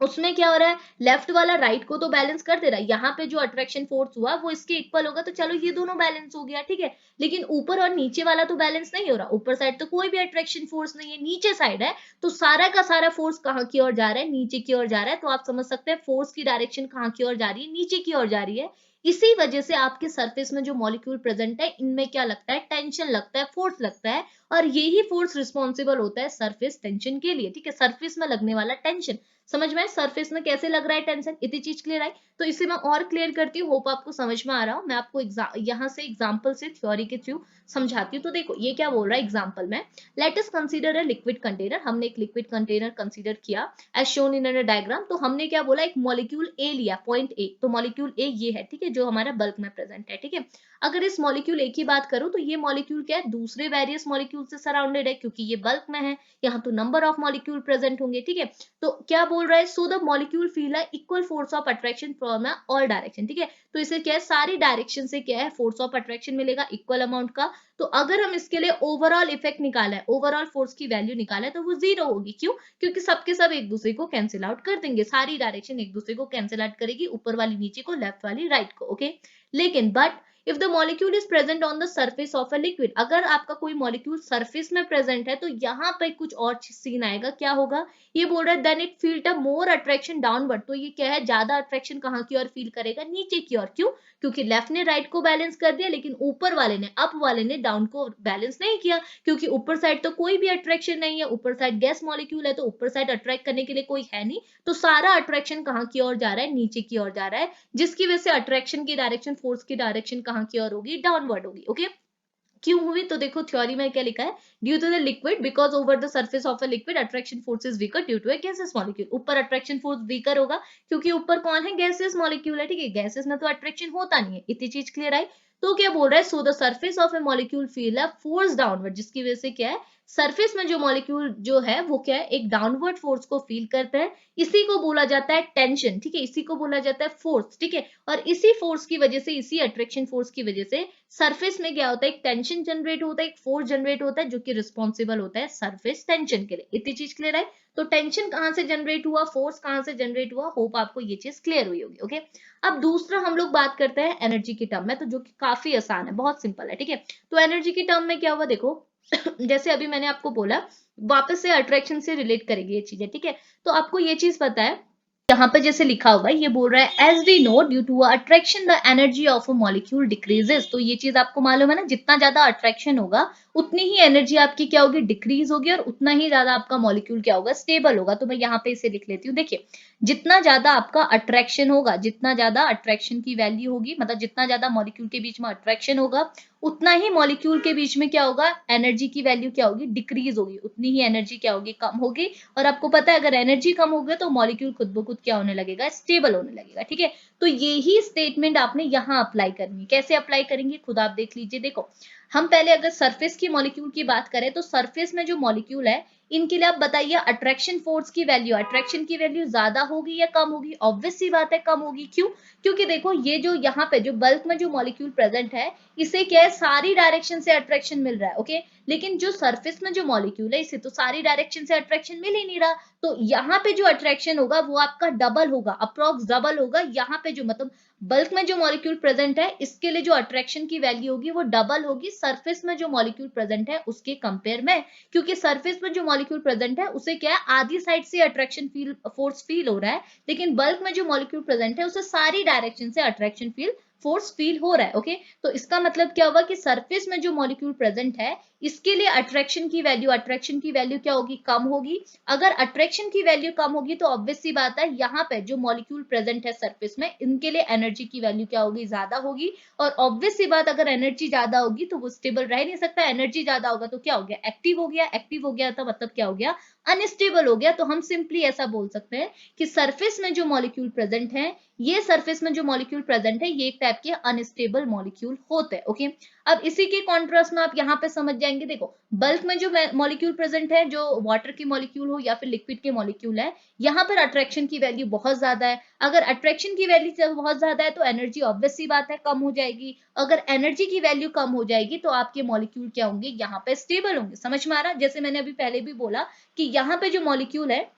उसमें क्या हो रहा है? लेफ्ट वाला राइट को तो बैलेंस कर दे रहा है। यहाँ पे जो अट्रैक्शन फोर्स हुआ वो इसके इक्वल होगा, तो चलो ये दोनों बैलेंस हो गया। ठीक है, लेकिन ऊपर और नीचे वाला तो बैलेंस नहीं हो रहा। ऊपर साइड तो कोई भी अट्रैक्शन फोर्स नहीं है, नीचे साइड है, तो सारा का सारा फोर्स कहाँ की ओर जा रहा है? नीचे की ओर जा रहा है। तो आप समझ सकते हैं फोर्स की डायरेक्शन कहाँ की ओर जा रही है? नीचे की ओर जा रही है। इसी वजह से आपके सरफेस में जो मॉलिक्यूल प्रेजेंट है इनमें क्या लगता है? टेंशन लगता है, फोर्स लगता है, और यही फोर्स रिस्पॉन्सिबल होता है सरफेस टेंशन के लिए। ठीक है, सरफेस में लगने वाला टेंशन। समझ में? सरफेस में कैसे लग रहा है टेंशन? इतनी चीज क्लियर आई? तो इसे मैं और क्लियर करती हूँ, होप आपको समझ में आ रहा हो। मैं आपको यहाँ से एग्जांपल से, थ्योरी के थ्रू समझाती हूँ। तो देखो ये क्या बोल रहा है एग्जांपल में, let us consider a liquid container. हमने एक लिक्विड कंटेनर कंसीडर किया as shown in a diagram. तो हमने क्या बोला? एक मॉलिक्यूल ए लिया, पॉइंट ए। तो मॉलिक्यूल ए ये है, ठीक है, जो हमारा बल्क में प्रेजेंट है। ठीक है, अगर इस मॉलिक्यूल ए की बात करूं तो ये मॉलिक्यूल क्या है? दूसरे वेरियस मॉलिक्यूल से सराउंडेड है, क्योंकि ये बल्क में है। यहाँ तो नंबर ऑफ मॉलिक्यूल प्रेजेंट होंगे। ठीक है, तो क्या बोल रहा है? सो द मॉलिक्यूल फील है equal force of attraction from all direction. ठीक है, तो इसे क्या है? सारी डायरेक्शन से क्या है? फोर्स ऑफ अट्रैक्शन मिलेगा इक्वल अमाउंट का। तो अगर हम इसके लिए ओवरऑल इफेक्ट निकाला है, ओवरऑल फोर्स की वैल्यू निकाला है, तो वो 0 होगी। क्यों? क्योंकि सबके सब एक दूसरे को कैंसिल आउट कर देंगे, सारी डायरेक्शन एक दूसरे को कैंसिल आउट करेगी, ऊपर वाली नीचे को, लेफ्ट वाली राइट को। ओके, लेकिन but if the molecule is present on the surface of a liquid, अगर आपका कोई मॉलिक्यूल सरफेस में प्रेजेंट है तो यहाँ पे कुछ और सीन आएगा। क्या होगा? ये बोल रहा है then it feel a more attraction downward. तो ये क्या है? ज्यादा अट्रैक्शन कहाँ की ओर फील करेगा? नीचे की ओर। क्यों? क्योंकि लेफ्ट ने राइट को बैलेंस कर दिया, लेकिन ऊपर वाले ने, अप वाले ने डाउन को बैलेंस नहीं किया, क्योंकि ऊपर साइड तो कोई भी अट्रैक्शन नहीं है। ऊपर साइड गैस मॉलिक्यूल है, तो ऊपर साइड अट्रैक्ट करने के लिए कोई है नहीं, तो सारा अट्रैक्शन कहाँ की ओर जा रहा है? नीचे की ओर जा रहा है, जिसकी वजह से अट्रैक्शन की डायरेक्शन, फोर्स की डायरेक्शन कहाँ की ओर होगी? डाउनवर्ड होगी। ओके, क्यों हुई? तो देखो थ्योरी में क्या लिखा है, due to the liquid, because over the surface of a liquid attraction force is weaker due to a gases molecule. ऊपर अट्रैक्शन फोर्स वीकर होगा क्योंकि ऊपर कौन है? गैसेस मॉलिक्यूल है। ठीक है, गैसेस में तो अट्रैक्शन होता नहीं है। इतनी चीज क्लियर आई? तो क्या बोल रहा है? So the surface of A molecule feel a force downward, जिसकी वजह से क्या है? सरफेस में जो मॉलिक्यूल जो है वो क्या है? एक डाउनवर्ड फोर्स को फील करता है। इसी को बोला जाता है टेंशन। ठीक है, इसी को बोला जाता है फोर्स। ठीक है, और इसी फोर्स की वजह से, इसी अट्रैक्शन फोर्स की वजह से सरफेस में क्या होता है? एक टेंशन जनरेट होता है, एक फोर्स जनरेट होता है, जो कि रिस्पॉन्सिबल होता है सरफेस टेंशन के लिए। इतनी चीज क्लियर है? तो टेंशन कहां से जनरेट हुआ? फोर्स कहां से जनरेट हुआ? होप आपको ये चीज क्लियर हुई होगी। ओके, अब दूसरा हम लोग बात करते हैं एनर्जी की टर्म में, तो जो कि काफी आसान है, बहुत सिंपल है। ठीक है, तो एनर्जी की टर्म में क्या हुआ? देखो जैसे अभी मैंने आपको बोला, वापस से अट्रैक्शन से रिलेट करेगी ये चीजें। ठीक है, तो आपको ये चीज पता है, यहाँ पे जैसे लिखा हुआ है, ये बोल रहा है as we know due to attraction the energy of a molecule decreases. तो ये चीज आपको मालूम है ना, जितना ज्यादा अट्रैक्शन होगा उतनी ही एनर्जी आपकी क्या होगी? डिक्रीज होगी, और उतना ही ज्यादा आपका मॉलिक्यूल क्या होगा? स्टेबल होगा। तो मैं यहाँ पे इसे लिख लेती हूँ। देखिए, जितना ज्यादा आपका अट्रैक्शन होगा, जितना ज्यादा अट्रैक्शन की वैल्यू होगी, मतलब जितना ज्यादा मॉलिक्यूल के बीच में अट्रैक्शन होगा, उतना ही मॉलिक्यूल के बीच में क्या होगा? एनर्जी की वैल्यू क्या होगी? डिक्रीज होगी। उतनी ही एनर्जी क्या होगी? कम होगी। और आपको पता है अगर एनर्जी कम होगी तो मॉलिक्यूल खुद ब खुद क्या होने लगेगा? स्टेबल होने लगेगा। ठीक है, तो यही स्टेटमेंट आपने यहाँ अप्लाई करनी है। कैसे अप्लाई करेंगे? खुद आप देख लीजिए। देखो, हम पहले अगर सरफेस की मॉलिक्यूल की बात करें तो सरफेस में जो मॉलिक्यूल है इनके लिए आप बताइए अट्रैक्शन फोर्स की वैल्यू, अट्रैक्शन की वैल्यू ज्यादा होगी या कम होगी? ऑब्वियस सी बात है कम होगी। क्यों? क्योंकि देखो ये जो यहाँ पे जो बल्क में जो मॉलिक्यूल प्रेजेंट है इसे क्या है, सारी डायरेक्शन से अट्रैक्शन मिल रहा है, ओके। लेकिन जो सरफेस में जो मॉलिक्यूल है इसे तो सारी डायरेक्शन से अट्रैक्शन मिल ही नहीं रहा, तो यहाँ पे जो अट्रैक्शन होगा वो आपका डबल होगा, अप्रोक्स डबल होगा। यहाँ पे जो मतलब बल्क में जो मॉलिक्यूल प्रेजेंट है इसके लिए जो अट्रैक्शन की वैल्यू होगी वो डबल होगी सरफेस में जो मॉलिक्यूल प्रेजेंट है उसके कंपेयर में। क्योंकि सरफेस में जो मॉलिक्यूल प्रेजेंट है उसे क्या है, आधी साइड से अट्रैक्शन फील फोर्स फील हो रहा है, लेकिन बल्क में जो मॉलिक्यूल प्रेजेंट है उसे सारी डायरेक्शन से अट्रैक्शन फील फोर्स फील हो रहा है, ओके। तो इसका मतलब क्या होगा कि सरफेस में जो मॉलिक्यूल प्रेजेंट है इसके लिए अट्रैक्शन की वैल्यू क्या होगी, कम होगी। अगर अट्रैक्शन की वैल्यू कम होगी तो ऑब्वियस सी बात है यहाँ पे जो मॉलिक्यूल प्रेजेंट है सरफेस में इनके लिए एनर्जी की वैल्यू क्या होगी, ज्यादा होगी। और ऑब्वियस सी बात, अगर एनर्जी ज्यादा होगी तो वो स्टेबल रह नहीं सकता, एनर्जी ज्यादा होगा तो क्या हो गया, एक्टिव हो गया, एक्टिव हो गया तो मतलब क्या हो गया, अनस्टेबल हो गया। तो हम सिंपली ऐसा बोल सकते हैं कि सरफेस में जो मॉलिक्यूल प्रेजेंट है, ये सरफेस में जो मॉलिक्यूल प्रेजेंट है ये एक टाइप के अनस्टेबल मॉलिक्यूल होते हैं, ओके। अब इसी के कॉन्ट्रास्ट में आप यहाँ पे समझ जाएंगे, देखो बल्क में जो मॉलिक्यूल प्रेजेंट है, जो वाटर के मॉलिक्यूल हो या फिर लिक्विड के मॉलिक्यूल है, यहाँ पर अट्रैक्शन की वैल्यू बहुत ज्यादा है। अगर अट्रैक्शन की वैल्यू बहुत ज्यादा है तो एनर्जी ऑब्वियस सी बात है कम हो जाएगी। अगर एनर्जी की वैल्यू कम हो जाएगी तो आपके मॉलिक्यूल क्या होंगे, यहाँ पे स्टेबल होंगे। समझ में आ रहा? जैसे मैंने अभी पहले भी बोला कि यहाँ पे जो मॉलिक्यूल है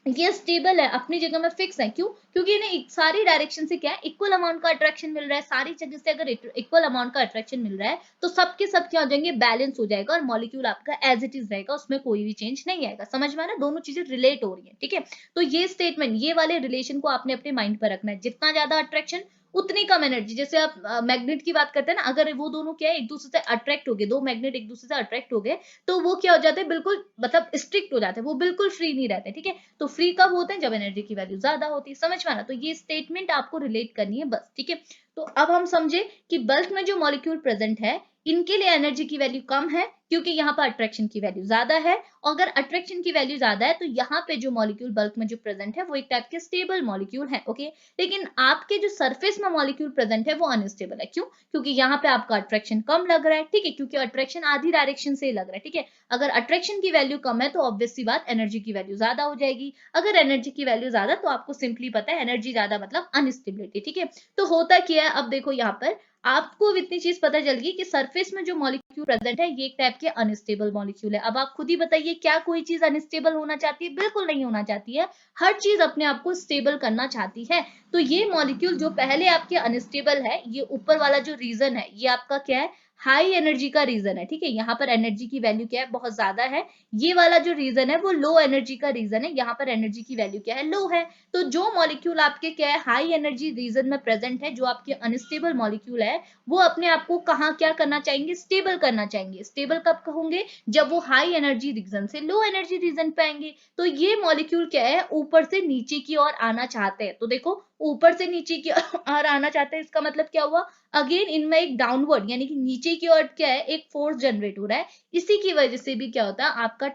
ये स्टेबल है, अपनी जगह में फिक्स है। क्यों? क्योंकि इन्हें सारी डायरेक्शन से क्या है, इक्वल अमाउंट का अट्रैक्शन मिल रहा है। सारी जगह से अगर इक्वल अमाउंट का अट्रैक्शन मिल रहा है तो सबके सब क्या हो जाएंगे, बैलेंस हो जाएगा और मॉलिक्यूल आपका एज इट इज रहेगा, उसमें कोई भी चेंज नहीं आएगा। समझ में आ रहा है? दोनों चीजें रिलेट हो रही है, ठीक है। तो ये स्टेटमेंट, ये वाले रिलेशन को आपने अपने माइंड पर रखना है, जितना ज्यादा अट्रैक्शन उतनी कम एनर्जी। जैसे आप मैग्नेट की बात करते हैं ना, अगर वो दोनों क्या है एक दूसरे से अट्रैक्ट हो गए, दो मैग्नेट एक दूसरे से अट्रैक्ट हो गए तो वो क्या हो जाते हैं, बिल्कुल मतलब स्ट्रिक्ट हो जाते हैं, वो बिल्कुल फ्री नहीं रहते, ठीक है। तो फ्री कब होते हैं, जब एनर्जी की वैल्यू ज्यादा होती है। समझ में आना? तो ये स्टेटमेंट आपको रिलेट करनी है बस, ठीक है। तो अब हम समझे कि बल्क में जो मॉलिक्यूल प्रेजेंट है इनके लिए एनर्जी की वैल्यू कम है क्योंकि यहाँ पर अट्रैक्शन की वैल्यू ज्यादा है। अगर अट्रैक्शन की वैल्यू ज्यादा है तो यहाँ पे जो मॉलिक्यूल बल्क में जो प्रेजेंट है वो एक टाइप के स्टेबल मॉलिक्यूल है, ओके। लेकिन आपके जो सरफेस में मॉलिक्यूल प्रेजेंट है वो अनस्टेबल है। क्यों? क्योंकि यहाँ पे आपका अट्रैक्शन कम लग रहा है, ठीक है, क्योंकि अट्रैक्शन आधी डायरेक्शन से ही लग रहा है, ठीक है। अगर अट्रैक्शन की वैल्यू कम है तो ऑब्वियस सी बात एनर्जी की वैल्यू ज्यादा हो जाएगी। अगर एनर्जी की वैल्यू ज्यादा तो आपको सिंपली पता है एनर्जी ज्यादा मतलब अनस्टेबिलिटी, ठीक है। तो होता क्या है, अब देखो यहाँ पर आपको इतनी चीज पता चल गई कि सरफेस में जो मॉलिक्यूल प्रेजेंट है ये एक टाइप के अनस्टेबल मॉलिक्यूल है। अब आप खुद ही बताइए, क्या कोई चीज अनस्टेबल होना चाहती है? बिल्कुल नहीं होना चाहती है, हर चीज अपने आप को स्टेबल करना चाहती है। तो ये मॉलिक्यूल जो पहले आपके अनस्टेबल है, ये ऊपर वाला जो रीजन है ये आपका क्या है, हाई एनर्जी का रीजन है, ठीक है। यहाँ पर एनर्जी की वैल्यू क्या है, बहुत ज्यादा है। ये वाला जो रीजन है वो लो एनर्जी का रीजन है, यहाँ पर एनर्जी की वैल्यू क्या है, लो है। तो जो मॉलिक्यूल आपके क्या है, हाई एनर्जी रीजन में प्रेजेंट है, जो आपके अनस्टेबल मॉलिक्यूल है, वो अपने आप को कहाँ क्या करना चाहेंगे, स्टेबल करना चाहेंगे। स्टेबल कब होंगे, जब वो हाई एनर्जी रीजन से लो एनर्जी रीजन पे आएंगे। तो ये मॉलिक्यूल क्या है, ऊपर से नीचे की ओर आना चाहते हैं। तो देखो ऊपर से नीचे की ओर आना चाहते हैं, इसका मतलब क्या हुआ, अगेन इनमें एक डाउनवर्ड यानी कि नीचे की ओर क्या है, एक फोर्स जनरेट हो रहा है। इसी की वजह से भी क्या होता है, आपका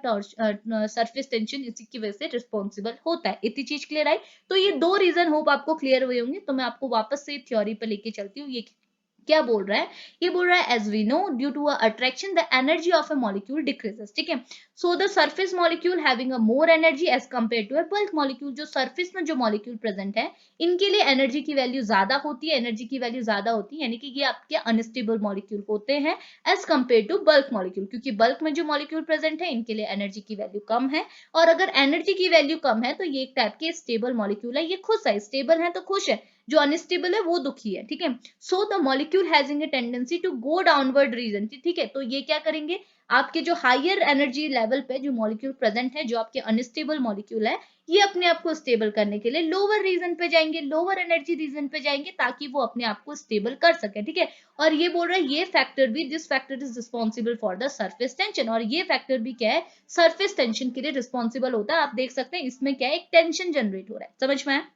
सरफेस टेंशन इसी की वजह से रिस्पॉन्सिबल होता है। इतनी चीज क्लियर आई? तो ये दो रीजन होप आपको क्लियर हुए होंगे। तो मैं आपको वापस से थ्योरी पे लेके चलती हूँ। ये क्या बोल रहा है, ये बोल रहा है as we know due to attraction the energy of a molecule decreases, ठीक है। So the surface molecule having a more energy as compare to a bulk molecule, जो सरफेस में जो मॉलिक्यूल प्रेजेंट है इनके लिए एनर्जी की वैल्यू ज्यादा होती है, एनर्जी की वैल्यू ज्यादा होती है, यानी कि ये आपके अनस्टेबल मॉलिक्यूल होते हैं as compare to bulk molecule. क्योंकि बल्क में जो मॉलिक्यूल प्रेजेंट है इनके लिए एनर्जी की वैल्यू कम है, और अगर एनर्जी की वैल्यू कम है तो ये एक टाइप के स्टेबल मॉलिक्यूल है, ये खुश है, स्टेबल है तो खुश है, जो अनस्टेबल है वो दुखी है, ठीक है। So the molecule having a tendency to go downward region, ठीक है। तो ये क्या करेंगे, आपके जो हायर एनर्जी लेवल पे जो मॉलिक्यूल प्रेजेंट है, जो आपके अनस्टेबल मॉलिक्यूल है, ये अपने आप को स्टेबल करने के लिए लोअर रीजन पे जाएंगे, लोअर एनर्जी रीजन पे जाएंगे, ताकि वो अपने आप को स्टेबल कर सके, ठीक है। और ये बोल रहा है ये फैक्टर भी, this factor is responsible for the surface tension, और ये फैक्टर भी क्या है, सरफेस टेंशन के लिए रिस्पॉन्सिबल होता है। आप देख सकते हैं इसमें क्या है, एक टेंशन जनरेट हो रहा है। समझ में आया?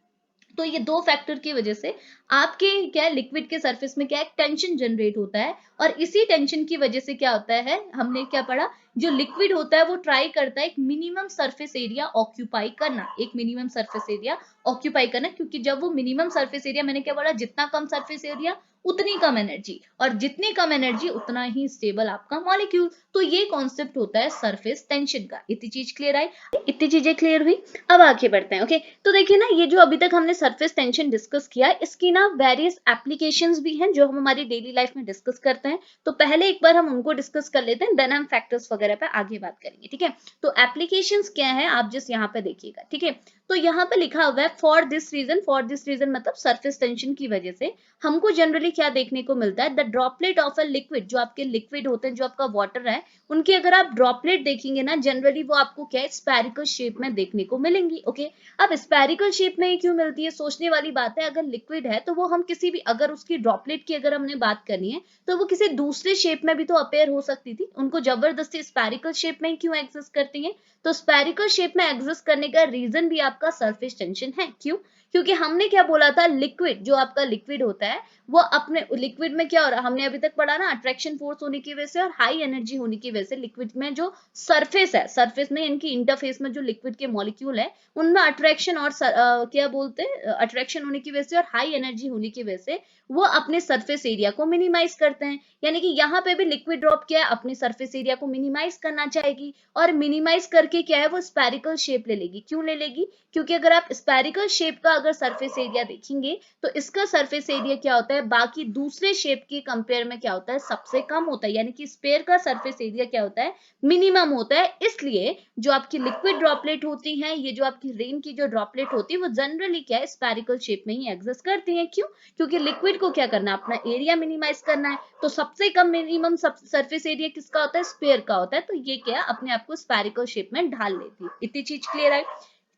तो ये दो फैक्टर की वजह से आपके क्या लिक्विड के सरफेस में क्या एक टेंशन जनरेट होता है, और इसी टेंशन की वजह से क्या होता है, हमने क्या पढ़ा, जो लिक्विड होता है वो ट्राई करता है एक मिनिमम सरफेस एरिया ऑक्यूपाई करना, एक मिनिमम सरफेस एरिया ऑक्यूपाई करना। क्योंकि जब वो मिनिमम सरफेस एरिया, मैंने क्या बोला, जितना कम सरफेस एरिया उतनी कम एनर्जी, और जितनी कम एनर्जी उतना ही स्टेबल आपका मॉलिक्यूल। तो ये कॉन्सेप्ट होता है सरफेस टेंशन का। इतनी चीज क्लियर आई, इतनी चीजें क्लियर हुई। अब आगे बढ़ते हैं। ओके, तो देखिए ना, ये जो अभी तक हमने सरफेस टेंशन डिस्कस किया, इसकी ना वेरियस एप्लीकेशंस भी हैं जो हम हमारी डेली लाइफ में डिस्कस करते हैं। तो पहले एक बार हम उनको डिस्कस कर लेते हैं, देन हम फैक्टर्स वगैरह पे आगे बात करेंगे। ठीक है, तो एप्लीकेशंस क्या है आप जिस यहाँ पे देखिएगा। ठीक है, तो यहाँ पे लिखा हुआ है for this reason. For this reason मतलब सरफेस टेंशन की वजह से हमको जनरली क्या देखने को मिलता है, the droplet of a liquid, जो आपके लिक्विड होते हैं, जो आपका वाटर है, उनकी अगर आप ड्रॉपलेट देखेंगे ना, जनरली वो आपको क्या है, स्फेरिकल शेप में देखने को मिलेंगी। ओके, अब स्फेरिकल शेप में क्यों मिलती है, सोचने वाली बात है। अगर लिक्विड है तो वो हम किसी भी, अगर उसकी ड्रॉपलेट की अगर हमने बात करनी है तो वो किसी दूसरे शेप में भी तो अपेयर हो सकती थी, उनको जबरदस्ती स्फेरिकल शेप में ही क्यों एग्जिस्ट करती है। तो स्फेरिकल शेप में एग्जिस्ट करने का रीजन भी आपका सरफेस टेंशन है। क्यों? क्योंकि हमने क्या बोला था, लिक्विड, जो आपका लिक्विड होता है वो अपने लिक्विड में क्या हो रहा है, हमने अभी तक पढ़ा ना, अट्रैक्शन फोर्स होने की वजह से और हाई एनर्जी होने की वजह से लिक्विड में जो सरफेस है, सरफेस में इनकी इंटरफेस में जो लिक्विड के मॉलिक्यूल है उनमें अट्रैक्शन और क्या बोलते हैं, अट्रैक्शन होने की वजह से और हाई एनर्जी होने की वजह से वो अपने सरफेस एरिया को मिनिमाइज करते हैं। यानी कि यहाँ पे भी लिक्विड ड्रॉप क्या है, अपने सरफेस एरिया को मिनिमाइज करना चाहेगी, और मिनिमाइज करके क्या है, वो स्पेरिकल शेप ले लेगी। क्यों ले लेगी? क्योंकि अगर आप स्पेरिकल शेप का अगर सरफेस एरिया देखेंगे तो इसका सरफेस एरिया क्या होता है, बाकी दूसरे शेप के कंपेयर में क्या होता है, सबसे कम होता है। यानी कि स्फेयर का सरफेस एरिया क्या होता है, मिनिमम होता है। इसलिए जो आपकी लिक्विड ड्रॉपलेट होती हैं, ये जो आपकी रेन की जो ड्रॉपलेट होती है, वो जनरली क्या है, स्पेरिकल शेप में ही एग्जिस्ट करती हैं। क्यों? क्योंकि लिक्विड को क्या करना है, अपना एरिया मिनिमाइज करना है। तो सबसे कम मिनिमम सरफेस एरिया किसका होता है, स्फेयर का होता है। तो ये क्या है, अपने आप को स्पेरिकल शेप में ढाल लेती है। इतनी चीज क्लियर है?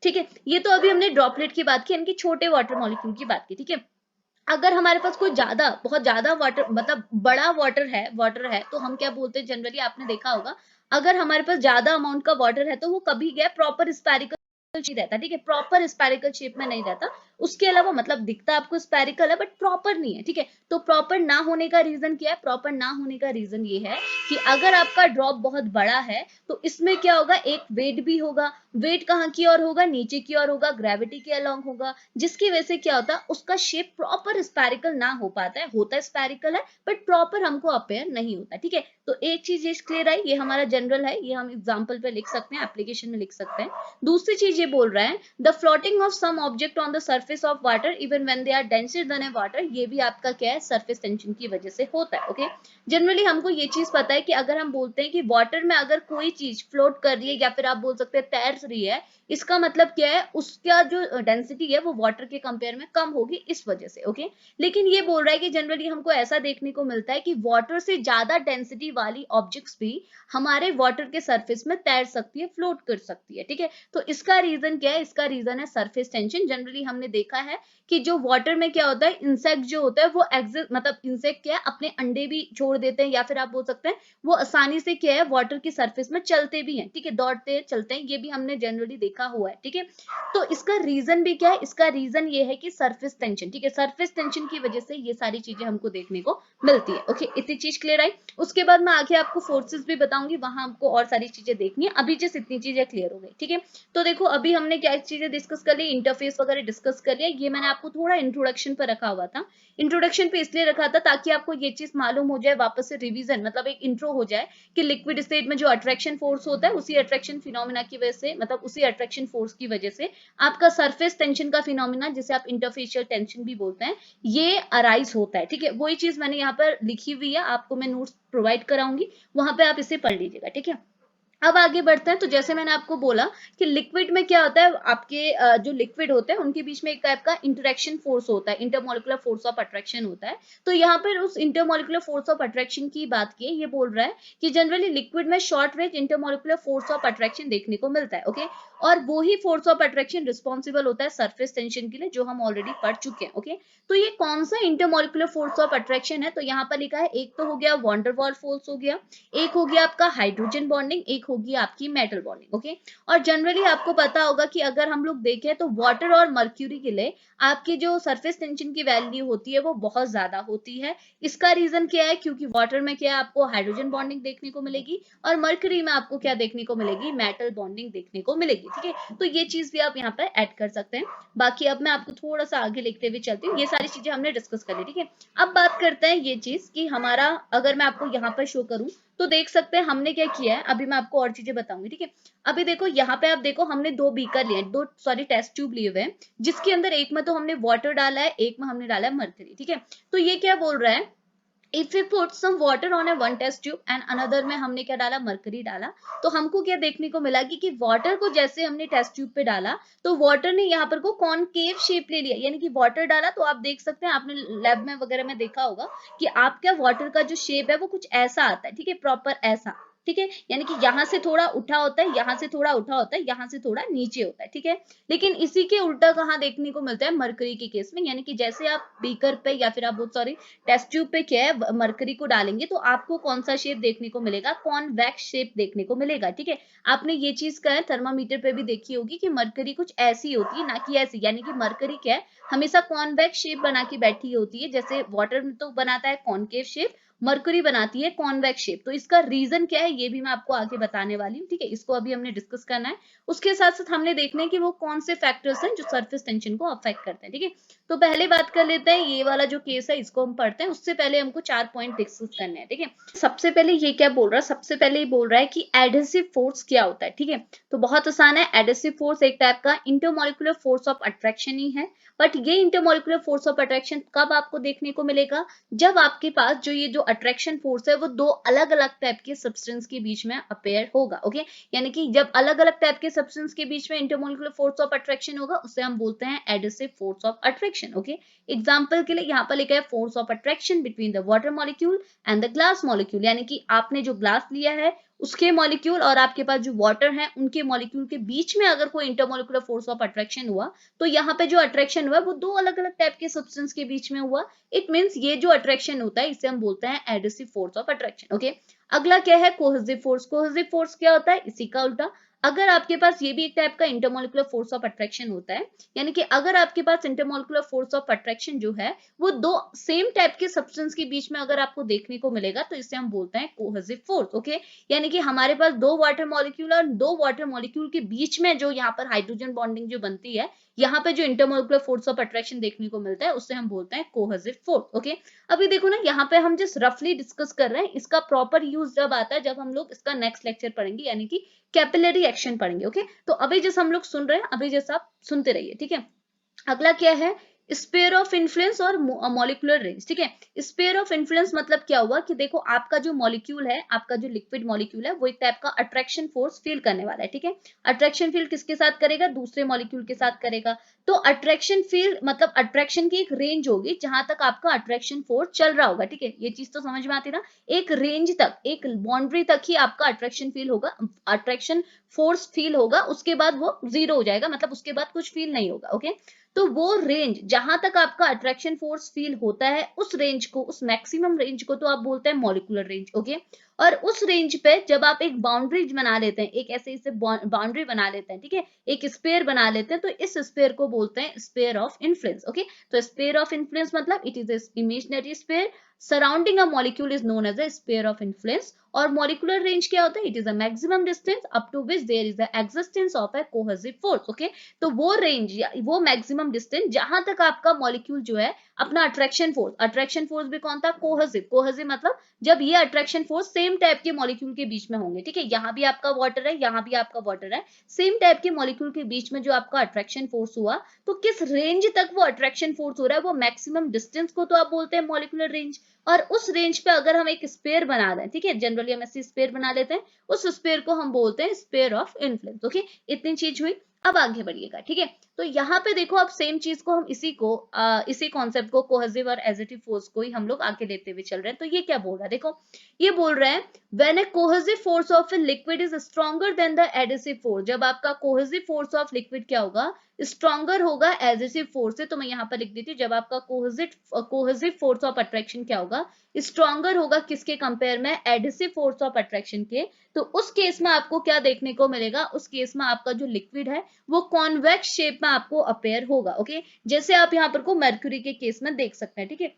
ठीक है, ये तो अभी हमने ड्रॉपलेट की बात की, इनकी छोटे वाटर मॉलिक्यूल की बात की। ठीक है, अगर हमारे पास कोई ज्यादा, बहुत ज्यादा वाटर, मतलब बड़ा वाटर है तो हम क्या बोलते हैं, जनरली आपने देखा होगा, अगर हमारे पास ज्यादा अमाउंट का वाटर है तो वो कभी क्या प्रॉपर स्पेरिकल रहता है। ठीक है, प्रॉपर स्पेरिकल शेप में नहीं रहता। उसके अलावा मतलब दिखता आपको स्पेरिकल है बट प्रॉपर नहीं है। ठीक है, तो प्रॉपर ना होने का रीजन क्या है, प्रॉपर ना होने का रीजन ये है कि अगर आपका ड्रॉप बहुत बड़ा है तो इसमें क्या होगा, एक वेट भी होगा। वेट कहाँ की ओर होगा, नीचे की ओर होगा, ग्रेविटी के अलोंग होगा, जिसकी वजह से क्या होता है, उसका शेप प्रॉपर स्पेरिकल ना हो पाता है। होता है स्पेरिकल है बट प्रॉपर हमको अपेयर नहीं होता। ठीक है, तो एक चीज ये क्लियर है, ये हमारा जनरल है, ये हम एग्जाम्पल पे लिख सकते हैं, एप्लीकेशन में लिख सकते हैं। दूसरी चीज ये बोल रहा है, the floating of some object on the surface of water even when they are denser than a water, ये भी आपका क्या है, सरफेस टेंशन की वजह से होता है। ओके, जनरली हमको ये चीज पता है कि अगर हम बोलते हैं कि वाटर में अगर कोई चीज फ्लोट कर रही है या फिर आप बोल सकते हैं तैर रही है, इसका मतलब क्या है, उसका जो डेंसिटी है वो वाटर के कंपेयर में कम होगी इस वजह से। ओके, लेकिन ये बोल रहा है कि जनरली हमको ऐसा देखने को मिलता है कि वाटर से ज्यादा डेंसिटी वाली ऑब्जेक्ट्स भी हमारे वाटर के सरफेस में तैर सकती है, फ्लोट कर सकती है। ठीक है, तो इसका रीजन क्या है, इसका रीजन है सरफेस टेंशन। जनरली हमने देखा है कि जो वाटर में क्या होता है, इंसेक्ट जो होता है वो एग्जिस्ट, मतलब इंसेक्ट क्या है, अपने अंडे भी छोड़ देते हैं, या फिर आप बोल सकते हैं वो आसानी से क्या है, वाटर की सरफेस में चलते भी हैं। ठीक है, दौड़ते चलते हैं, ये भी हमने जनरली देखा हुआ है। ठीक है, तो इसका रीजन भी क्या है, इसका रीजन ये है कि सरफेस टेंशन। ठीक है, सरफेस टेंशन की वजह से ये सारी चीजें हमको देखने को मिलती है। ओके, इतनी चीज क्लियर आई। उसके बाद मैं आगे आपको फोर्सेस भी बताऊंगी, वहां आपको और सारी चीजें देखनी है। अभी जस्ट इतनी चीजें क्लियर हो गई। ठीक है, तो देखो अभी हमने क्या चीजें डिस्कस कर ली, इंटरफेस वगैरह डिस्कस कर लिया। ये मैंने आपको थोड़ा इंट्रोडक्शन पर रखा हुआ था। इंट्रोडक्शन पे इसलिए रखा था ताकि आपको ये चीज मालूम हो जाए, वापस से रिवीजन, मतलब एक इंट्रो हो जाए कि लिक्विड स्टेट में जो अट्रैक्शन फोर्स होता है, उसी अट्रैक्शन फिनोमिना की वजह से, मतलब उसी अट्रैक्शन फोर्स की वजह से आपका सरफेस टेंशन का फिनोमिना, जिसे आप इंटरफेशियल टेंशन भी बोलते हैं, ये अराइज होता है। ठीक है, वही चीज मैंने यहाँ पर लिखी हुई है, आपको मैं नोट्स प्रोवाइड कराऊंगी, वहां पे आप इसे पढ़ लीजिएगा। ठीक है, अब आगे बढ़ते हैं। तो जैसे मैंने आपको बोला कि लिक्विड में क्या होता है, आपके जो लिक्विड होते हैं उनके बीच में एक टाइप का इंटरेक्शन फोर्स होता है, इंटरमोलिकुलर फोर्स ऑफ अट्रैक्शन होता है। तो यहाँ पर उस इंटरमोलिकुलर फोर्स ऑफ अट्रैक्शन की बात की, ये बोल रहा है कि जनरली लिक्विड में short range intermolecular force of attraction देखने को मिलता है। ओके, और वो ही फोर्स ऑफ अट्रैक्शन रिस्पॉन्सिबल होता है सरफेस टेंशन के लिए, जो हम ऑलरेडी पढ़ चुके हैं। ओके, तो ये कौन सा इंटरमोलिकुलर फोर्स ऑफ अट्रैक्शन है, तो यहाँ पर लिखा है, एक तो हो गया वॉन्डरवॉल फोर्स हो गया, एक हो गया आपका हाइड्रोजन बॉन्डिंग, एक होगी आपकी मेटल बॉन्डिंग। ओके, और जनरली आपको पता होगा कि अगर हम लोग देखें तो वाटर और मर्क्यूरी के लिए आपकी जो सरफेस टेंशन की वैल्यू होती है वो बहुत ज्यादा होती है। इसका रीजन क्या है, क्योंकि वाटर में क्या है, आपको हाइड्रोजन बॉन्डिंग देखने को मिलेगी और मर्क्यूरी में आपको क्या देखने को मिलेगी, मेटल बॉन्डिंग देखने को मिलेगी। ठीक है, तो ये चीज भी आप यहाँ पर ऐड कर सकते हैं। बाकी अब मैं आपको थोड़ा सा आगे लिखते हुए चलती हूँ, ये सारी चीजें हमने डिस्कस कर ली। ठीक है, अब बात करते हैं ये चीज कि हमारा, अगर मैं आपको यहाँ पर शो करूं तो देख सकते हैं हमने क्या किया है। अभी मैं आपको और चीजें बताऊंगी। ठीक है, अभी देखो यहाँ पे आप देखो हमने दो बीकर लिए, दो सॉरी टेस्ट ट्यूब लिए हुए हैं, जिसके अंदर एक में तो हमने वाटर डाला है, एक में हमने डाला है मर्करी। ठीक है, तो ये क्या बोल रहा है, if we put some water on a one test tube and another में हमने क्या डाला, मरकरी डाला, तो हमको क्या देखने को मिला कि वाटर को जैसे हमने टेस्ट ट्यूब पे डाला तो वाटर ने यहाँ पर को कॉनकेव शेप ले लिया, यानी कि वाटर डाला तो आप देख सकते हैं, आपने लैब में वगैरह में देखा होगा कि आपका वाटर का जो शेप है वो कुछ ऐसा आता है। ठीक है, प्रॉपर ऐसा। ठीक है, यानी कि यहाँ से थोड़ा उठा होता है, यहाँ से थोड़ा उठा होता है, यहाँ से थोड़ा नीचे होता है। ठीक है, लेकिन इसी के उल्टा कहाँ देखने को मिलता है, मरकरी के केस में, यानी कि जैसे आप बीकर पे या फिर आप बहुत सॉरी टेस्ट ट्यूब पे क्या है, मरकरी को डालेंगे तो आपको कौन सा शेप देखने को मिलेगा, कॉन्वेक्स शेप देखने को मिलेगा। ठीक है, आपने ये चीज का है थर्मामीटर पे भी देखी होगी कि मरकरी कुछ ऐसी होती है, ना कि ऐसी, यानी कि मरकरी क्या है, हमेशा कॉन्वेक्स शेप बना के बैठी होती है। जैसे वाटर में तो बनाता है कॉनकेव शेप, मरकरी बनाती है कॉन्वेक्स शेप। तो इसका रीजन क्या है ये भी मैं आपको आगे बताने वाली हूँ। ठीक है, इसको अभी हमने डिस्कस करना है। उसके साथ साथ हमने देखना है कि वो कौन से फैक्टर्स हैं जो सरफेस टेंशन को अफेक्ट करते हैं। ठीक है, तो पहले बात कर लेते हैं, ये वाला जो केस है इसको हम पढ़ते हैं, उससे पहले हमको 4 पॉइंट डिस्कस करने हैं। ठीक है, सबसे पहले ये क्या बोल रहा है, सबसे पहले ये बोल रहा है कि एडहेसिव फोर्स क्या होता है। ठीक है, तो बहुत आसान है, एडहेसिव फोर्स एक टाइप का इंटरमॉलिक्यूलर फोर्स ऑफ अट्रैक्शन ही है। बट ये इंटरमॉलिक्यूलर फोर्स ऑफ अट्रैक्शन कब आपको देखने को मिलेगा, जब आपके पास जो ये जो अट्रैक्शन फोर्स है वो दो अलग अलग टाइप के सब्सटेंस के बीच में अपेयर होगा। ओके, यानी कि जब अलग अलग टाइप के सब्सटेंस के बीच में इंटरमॉलिक्यूलर फोर्स ऑफ अट्रैक्शन होगा उसे हम बोलते हैं adhesive force of attraction. Okay, example के लिए यहाँ पर लिखा है force of attraction between the water molecule and the glass molecule, यानी कि आपने जो ग्लास लिया है उसके मॉलिक्यूल और आपके पास जो वाटर है उनके मॉलिक्यूल के बीच में अगर कोई इंटरमॉलिक्यूलर फोर्स ऑफ अट्रैक्शन हुआ तो यहाँ पे जो अट्रैक्शन हुआ वो दो अलग अलग टाइप के सब्सटेंस के बीच में हुआ। इट मींस ये जो अट्रैक्शन होता है इसे हम बोलते हैं adhesive force of attraction. Okay, अगला क्या है, कोहेसिव फोर्स। कोहेसिव फोर्स क्या होता है, इसी का उल्टा। अगर आपके पास ये भी एक टाइप का इंटरमॉलिक्यूलर फोर्स ऑफ अट्रैक्शन होता है, यानी कि अगर आपके पास इंटरमॉलिक्यूलर फोर्स ऑफ अट्रैक्शन जो है वो दो सेम टाइप के सब्सटेंस के बीच में अगर आपको देखने को मिलेगा तो इसे हम बोलते हैं कोहेसिव फोर्स। ओके, यानी कि हमारे पास दो वाटर मॉलिक्यूल और दो वाटर मॉलिक्यूल के बीच में जो यहाँ पर हाइड्रोजन बॉन्डिंग जो बनती है, यहाँ पे जो इंटरमॉलिक्यूलर फोर्स ऑफ अट्रैक्शन देखने को मिलता है उससे हम बोलते हैं कोहेसिव फोर्स। ओके, अभी देखो ना यहाँ पे हम जस्ट रफली डिस्कस कर रहे हैं, इसका प्रॉपर यूज जब आता है जब हम लोग इसका नेक्स्ट लेक्चर पढ़ेंगे, यानी कि कैपिलरी एक्शन पढ़ेंगे। ओके, तो अभी जैसे हम लोग सुन रहे हैं, अभी जैसा आप सुनते रहिए। ठीक है, अगला क्या है, स्पेयर ऑफ इन्फ्लुएंस और मॉलिक्यूलर रेंज। ठीक है, स्पेयर ऑफ इन्फ्लुएंस मतलब क्या हुआ कि देखो आपका जो मॉलिक्यूल है, आपका जो लिक्विड मॉलिक्यूल है वो एक टाइप का अट्रैक्शन फोर्स फील करने वाला है। ठीक है, अट्रैक्शन फील किसके साथ करेगा, दूसरे मॉलिक्यूल के साथ करेगा। तो अट्रैक्शन फील मतलब अट्रैक्शन की एक रेंज होगी जहां तक आपका अट्रैक्शन फोर्स चल रहा होगा। ठीक है, ये चीज तो समझ में आती है ना, एक रेंज तक, एक बाउंड्री तक ही आपका अट्रैक्शन फील होगा, अट्रैक्शन फोर्स फील होगा, उसके बाद वो जीरो हो जाएगा, मतलब उसके बाद कुछ फील नहीं होगा। ओके, तो वो रेंज जहां तक आपका अट्रैक्शन फोर्स फील होता है उस रेंज को, उस मैक्सिमम रेंज को तो आप बोलते हैं मॉलिक्यूलर रेंज। ओके, और उस रेंज पे जब आप एक बाउंड्री बना लेते हैं, एक ऐसे इसे बाउंड्री बना लेते हैं, ठीक है, एक स्पेयर बना लेते हैं, तो इस स्पेयर को बोलते हैं स्पेयर ऑफ इन्फ्लुएंस। ओके, तो स्पेयर ऑफ इन्फ्लुएंस मतलब it is imaginary sphere surrounding a molecule is known as a sphere of influence. और मॉलिक्यूलर रेंज क्या होता है, it is a maximum distance up to which there is the existence of a cohesive force. Okay, तो वो range या वो maximum distance जहां तक आपका मॉलिक्यूल जो है अपना अट्रैक्शन फोर्स भी कौन था, कोहेसिव। कोहेसिव मतलब जब ये अट्रैक्शन फोर्स सेम टाइप के मॉलिक्यूल के बीच में होंगे। ठीक है, यहाँ भी आपका वाटर है, यहाँ भी आपका वाटर है, सेम टाइप के मॉलिक्यूल के बीच में जो आपका अट्रैक्शन फोर्स हुआ, तो किस रेंज तक वो अट्रैक्शन फोर्स हो रहा है, वो मैक्सिमम डिस्टेंस को तो आप बोलते हैं मॉलिक्यूलर रेंज। और उस रेंज पे अगर हम एक स्पेयर बना दें, ठीक है, जनरली हम ऐसे स्पेयर बना लेते हैं, उस स्पेयर को हम बोलते हैं स्पेयर ऑफ इन्फ्लुएंस। ओके, इतनी चीज हुई। अब आगे बढ़िएगा, ठीक है। तो यहाँ पे देखो, अब सेम चीज को हम इसी कॉन्सेप्ट को कोहेसिव और एडिटिव फोर्स को ही हम लोग आगे लेते हुए चल रहे हैं। तो ये क्या बोल रहा है, देखो ये बोल रहा है when A cohesive force of a liquid is stronger than the adhesive force, जब आपका कोहेसिव फोर्स ऑफ लिक्विड क्या होगा, स्ट्रॉन्गर होगा एडिसिव फोर्स से। तो मैं यहाँ पर लिख देती हूँ, जब आपका कोहेसिव फोर्स ऑफ अट्रैक्शन क्या होगा, स्ट्रॉन्गर होगा किसके कंपेयर में, एडिसिव फोर्स ऑफ अट्रैक्शन के। तो उस केस में आपको क्या देखने को मिलेगा, उस केस में आपका जो लिक्विड है वो कॉन्वेक्स शेप में आपको अपेयर होगा। ओके, जैसे आप यहाँ पर को मर्क्यूरी के केस में देख सकते हैं, ठीक है।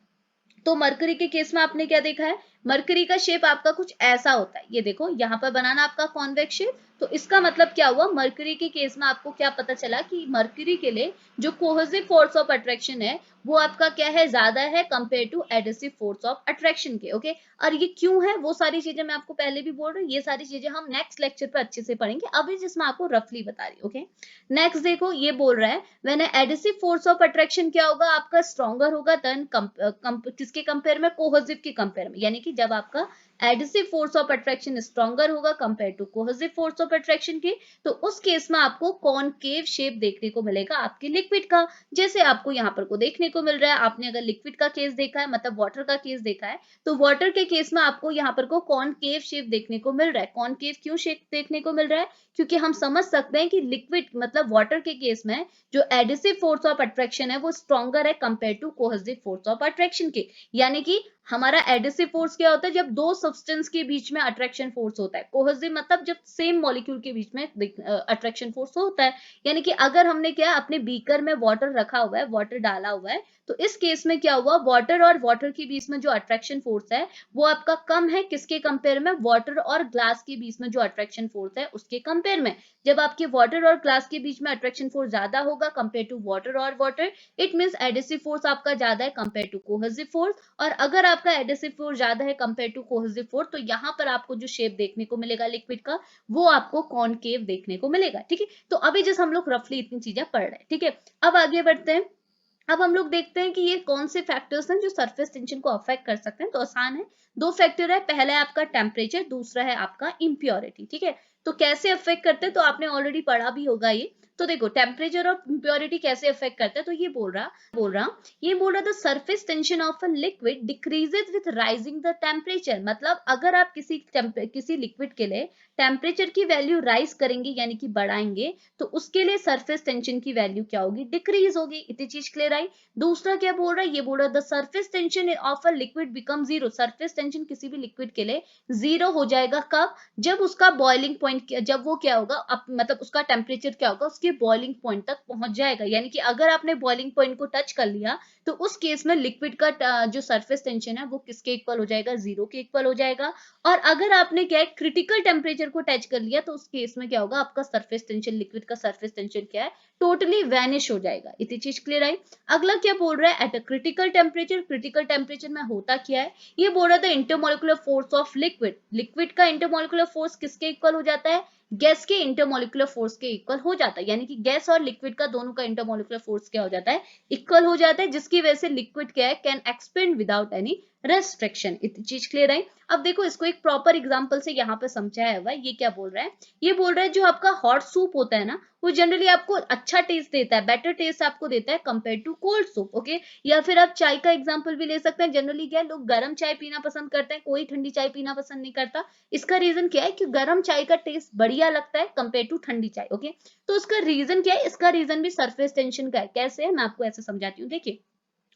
तो मरकरी के केस में आपने क्या देखा है, मरकरी का शेप आपका कुछ ऐसा होता है, ये देखो यहाँ पर बनाना आपका कॉन्वेक्स शेप। तो इसका मतलब क्या हुआ, मरकरी के केस में आपको क्या पता चला कि मरकरी के लिए जो कोहेसिव फोर्स ऑफ अट्रैक्शन है वो आपका क्या है, ज्यादा है compare to adhesive force of attraction के। ओके, और ये क्यों है वो सारी चीजें मैं आपको पहले भी बोल रही हूँ, ये सारी चीजें हम नेक्स्ट लेक्चर पे अच्छे से पढ़ेंगे, अभी जिसमें आपको रफली बता रही हूँ। ओके, नेक्स्ट देखो ये बोल रहा है when adhesive force of attraction क्या होगा, आपका स्ट्रॉन्गर होगा देन किसके कंपेयर में, कोहेसिव के कंपेयर में। यानी कि जब आपका adhesive force of attraction stronger होगा compare to cohesive force of attraction के, तो उस केस में आपको कॉनकेव शेप देखने को मिलेगा आपके लिक्विड का। जैसे आपको यहाँ पर को देखने को मिल रहा है, आपने अगर लिक्विड का केस देखा है, मतलब वाटर का केस देखा है, तो वाटर के केस में आपको यहाँ पर को कॉनकेव शेप देखने को मिल रहा है। कॉनकेव क्यों शेप देखने को मिल रहा है, क्योंकि हम समझ सकते हैं कि लिक्विड मतलब वाटर के केस में जो एडिसिव फोर्स ऑफ अट्रैक्शन है वो स्ट्रॉन्गर है compare to cohesive force of attraction के। यानी कि हमारा एडिसिव फोर्स क्या होता है, जब दो सब्सटेंस के बीच में अट्रैक्शन फोर्स होता है। कोहेसिव मतलब जब सेम मॉलिक्यूल के बीच में अट्रैक्शन फोर्स होता है। यानी कि अगर हमने क्या अपने बीकर में वाटर रखा हुआ है, वाटर डाला हुआ है, तो इस केस में क्या हुआ, वाटर और वाटर के बीच में जो अट्रैक्शन फोर्स है वो आपका कम है किसके कंपेयर में, वाटर और ग्लास के बीच में जो अट्रैक्शन फोर्स है उसके कंपेयर में। जब आपके वाटर और ग्लास के बीच में अट्रैक्शन फोर्स ज्यादा होगा कंपेयर टू वाटर और water, it means adhesive force आपका ज्यादा है कंपेयर टू कोहेसिव फोर्स। और अगर आपका एडिसिव फोर्स ज्यादा है कंपेयर टू कोहेसिव फोर्स, तो यहाँ पर आपको जो शेप देखने को मिलेगा लिक्विड का, वो आपको कॉनकेव देखने को मिलेगा। ठीक है, तो अभी जस्ट हम लोग रफली इतनी चीजें पढ़ रहे हैं। ठीक है, अब आगे बढ़ते हैं। अब हम लोग देखते हैं कि ये कौन से फैक्टर्स हैं जो सरफेस टेंशन को अफेक्ट कर सकते हैं। तो आसान है, दो फैक्टर है, पहला है आपका टेम्परेचर, दूसरा है आपका इम्प्योरिटी। ठीक है, तो कैसे अफेक्ट करते हैं तो आपने ऑलरेडी पढ़ा भी होगा ये। तो देखो टेम्परेचर और इम्प्योरिटी कैसे अफेक्ट करते हैं, तो ये बोल रहा the surface tension of a liquid decreases with rising the temperature. मतलब अगर आप किसी लिक्विड के लिए टेम्परेचर की वैल्यू राइज करेंगे यानी कि बढ़ाएंगे, तो उसके लिए सरफेस टेंशन की वैल्यू क्या होगी, डिक्रीज होगी। इतनी चीज क्लियर आई। दूसरा क्या बोल रहा है, ये बोल रहा है the surface tension of a liquid become zero. Surface tension किसी भी लिक्विड के लिए जीरो हो जाएगा कब, जब उसका बॉइलिंग पॉइंट, जब वो क्या होगा मतलब उसका टेम्परेचर क्या होगा, उसके बॉइलिंग पॉइंट तक पहुंच जाएगा। यानी कि अगर आपने बॉइलिंग पॉइंट को टच कर लिया, तो उस केस में लिक्विड का जो सरफेस टेंशन है वो किसके इक्वल हो जाएगा, जीरो के इक्वल हो जाएगा। और अगर आपने क्या है क्रिटिकल टेम्परेचर को टच कर लिया, तो उस केस में क्या होगा, आपका सरफेस टेंशन, लिक्विड का सरफेस टेंशन क्या है, टोटली वैनिश हो जाएगा। इतनी चीज क्लियर आई। अगला क्या बोल रहा है, at a critical temperature, critical temperature में होता क्या है, ये बोल रहा था intermolecular force of liquid, liquid का इंटरमोलिकुलर फोर्स किसके इक्वल हो जाता है, गैस के इंटरमोलिकुलर फोर्स के इक्वल हो जाता है। यानी कि गैस और लिक्विड का दोनों का इंटरमोलिकुलर फोर्स क्या हो जाता है, इक्वल हो जाता है, जिसकी वजह से लिक्विड क्या है, can expand without any restriction. इतनी चीज क्लियर आई। अब देखो इसको एक प्रॉपर एग्जांपल से यहाँ पे समझाया हुआ है। ये क्या बोल रहा है, ये बोल रहा है जो आपका हॉट सूप होता है ना, वो जनरली आपको अच्छा टेस्ट देता है, बेटर टेस्ट आपको देता है compare to cold soup. Okay, या फिर आप चाय का एग्जांपल भी ले सकते हैं। जनरली क्या है, लोग गर्म चाय पीना पसंद करते हैं, कोई ठंडी चाय पीना पसंद नहीं करता। इसका रीजन क्या है कि गर्म चाय का टेस्ट बढ़िया लगता है कंपेयर टू ठंडी चाय। ओके, तो उसका रीजन क्या है, इसका रीजन भी सरफेस टेंशन का है। कैसे है, मैं आपको ऐसे समझाती हूँ। देखिए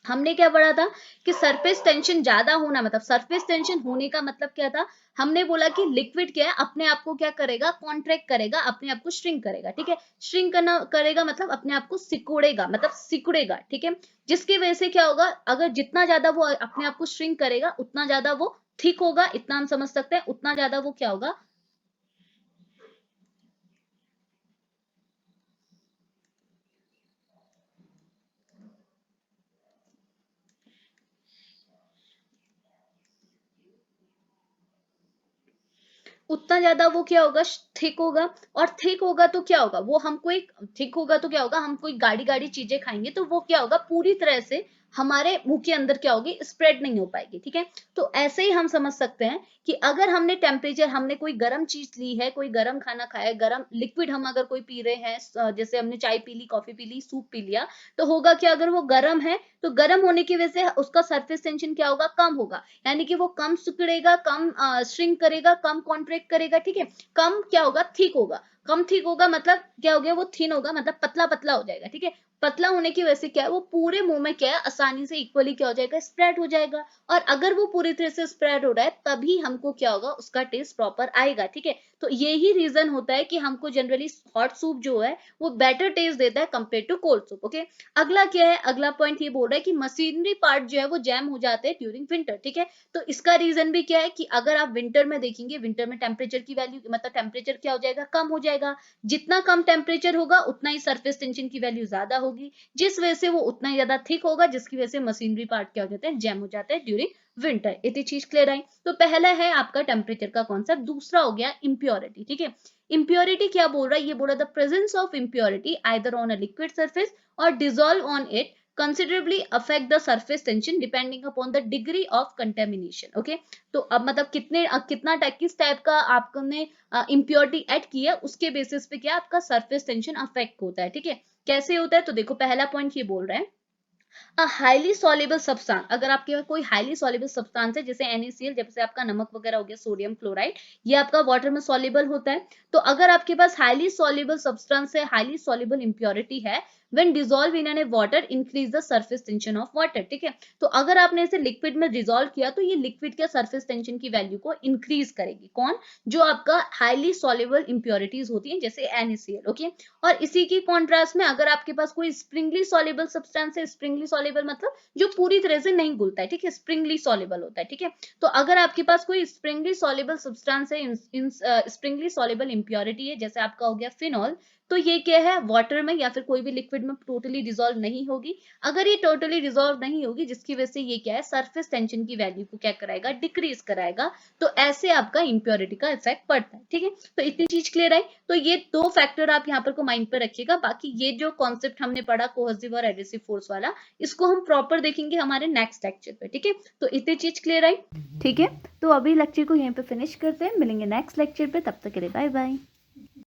हमने क्या पढ़ा था कि सरफेस टेंशन ज्यादा होना, मतलब सरफेस टेंशन होने का मतलब क्या था, हमने बोला कि लिक्विड क्या है, अपने आप को क्या करेगा, कॉन्ट्रैक्ट करेगा, अपने आप को श्रिंक करेगा। ठीक है, श्रिंक करना करेगा मतलब अपने आप को सिकुड़ेगा, मतलब सिकुड़ेगा। ठीक है, जिसकी वजह से क्या होगा, अगर जितना ज्यादा वो अपने आप को श्रिंक करेगा उतना ज्यादा वो थिक होगा, इतना हम समझ सकते हैं, उतना ज्यादा वो क्या होगा, उतना ज्यादा वो क्या होगा, थिक होगा। और थिक होगा तो क्या होगा, वो हमको एक थिक होगा तो क्या होगा, हम कोई गाढ़ी गाढ़ी चीजें खाएंगे तो वो क्या होगा, पूरी तरह से हमारे मुंह के अंदर क्या होगी, स्प्रेड नहीं हो पाएगी, ठीक है। तो ऐसे ही हम समझ सकते हैं कि अगर हमने टेम्परेचर, हमने कोई गर्म चीज ली है, कोई गर्म खाना खाया, गर्म लिक्विड हम अगर कोई पी रहे हैं, जैसे हमने चाय पी ली, कॉफी पी ली, सूप पी लिया, तो होगा क्या, अगर वो गर्म है तो गर्म होने की वजह से उसका सरफेस टेंशन क्या होगा, कम होगा, यानी कि वो कम सिकुड़ेगा, कम श्रिंक करेगा, कम कॉन्ट्रैक्ट करेगा, ठीक है। कम क्या होगा, थिक होगा। कम थिक होगा मतलब क्या हो गया, वो थिन होगा, मतलब पतला पतला हो जाएगा, ठीक है। पतला होने की वजह से क्या है, वो पूरे मुंह में क्या है, आसानी से इक्वली क्या हो जाएगा, स्प्रेड हो जाएगा। और अगर वो पूरी तरह से स्प्रेड हो रहा है तभी हमको क्या होगा, उसका टेस्ट प्रॉपर आएगा, ठीक है। तो यही रीजन होता है कि हमको जनरली हॉट सूप जो है वो बेटर टेस्ट देता है compare to cold soup, okay. अगला क्या है, अगला पॉइंट ये बोल रहा है कि मशीनरी पार्ट जो है वो जैम हो जाते हैं ड्यूरिंग विंटर, ठीक है। तो इसका रीजन भी क्या है कि अगर आप विंटर में देखेंगे, विंटर में टेम्परेचर की वैल्यू, मतलब टेम्परेचर क्या हो जाएगा, कम हो जाएगा। जितना कम टेम्परेचर होगा उतना ही सरफेस टेंशन की वैल्यू ज्यादा होगी, जिस वजह से वो उतना ही ज्यादा थिक होगा, जिसकी वजह से मशीनरी पार्ट क्या हो जाते हैं, जैम हो जाते हैं ड्यूरिंग विंटर। इतनी चीज क्लियर आई। तो पहला है आपका टेम्परेचर का कॉन्सेप्ट। दूसरा हो गया इम्प्योरिटी, ठीक है। इम्प्योरिटी क्या बोल रहा है, ये बोल रहा है the presence of impurity either on a liquid surface और dissolve on it considerably affect the surface tension depending upon the degree of contamination, okay। तो अब मतलब कितना किस टाइप का आपने इम्प्योरिटी ऐड किया, उसके बेसिस पे क्या आपका सरफेस टेंशन अफेक्ट होता है, ठीक है। कैसे होता है, तो देखो पहला पॉइंट ये बोल रहा है हाईली सॉल्युबल सब्सटेंस। अगर आपके पास कोई हाईली सॉल्युबल सब्सटेंस है, जैसे NaCl, जैसे आपका नमक वगैरह हो गया, सोडियम क्लोराइड, ये आपका वाटर में सॉल्युबल होता है। तो अगर आपके पास हाईली सॉल्युबल सब्सटेंस है, हाईली सॉल्युबल इंप्योरिटी है, when dissolve in a water increase the surface tension of water, ठीक है। तो अगर आपने इसे लिक्विड में डिसॉल्व किया तो ये लिक्विड के सरफेस टेंशन की वैल्यू को इंक्रीज करेगी, कौन, जो आपका हाईली सॉल्युबल इंप्योरिटीज होती है, जैसे NaCl, ओके। और इसी की कॉन्ट्रास्ट में अगर आपके पास कोई स्प्रिंगली सॉल्युबल सब्सटेंस है, स्प्रिंगली सॉल्युबल मतलब जो पूरी तरह से नहीं घुलता है, ठीक है, स्प्रिंगली सॉल्युबल होता है, ठीक है। तो अगर आपके पास कोई स्प्रिंगली सॉल्युबल सब्सटेंस है, स्प्रिंगली सॉल्युबल इंप्योरिटी है, जैसे आपका हो गया फिनॉल, तो ये क्या है, वाटर में या फिर कोई भी लिक्विड में टोटली डिसॉल्व नहीं होगी। अगर ये टोटली डिसॉल्व नहीं होगी, जिसकी वजह से ये क्या है, सरफेस टेंशन की वैल्यू को क्या कराएगा, डिक्रीज कराएगा। तो ऐसे आपका इंप्योरिटी का इफेक्ट पड़ता है, ठीक है। तो इतनी चीज क्लियर आई। तो ये दो फैक्टर आप यहाँ पर को माइंड पर रखिएगा। बाकी ये जो कॉन्सेप्ट हमने पढ़ा कोहेसिव और एडहेसिव फोर्स वाला, इसको हम प्रॉपर देखेंगे हमारे नेक्स्ट लेक्चर पे, ठीक है। तो इतनी चीज क्लियर आई, ठीक है। तो अभी लेक्चर को यहीं पे फिनिश करते हैं, मिलेंगे नेक्स्ट लेक्चर पे, तब तक के लिए बाय बाय।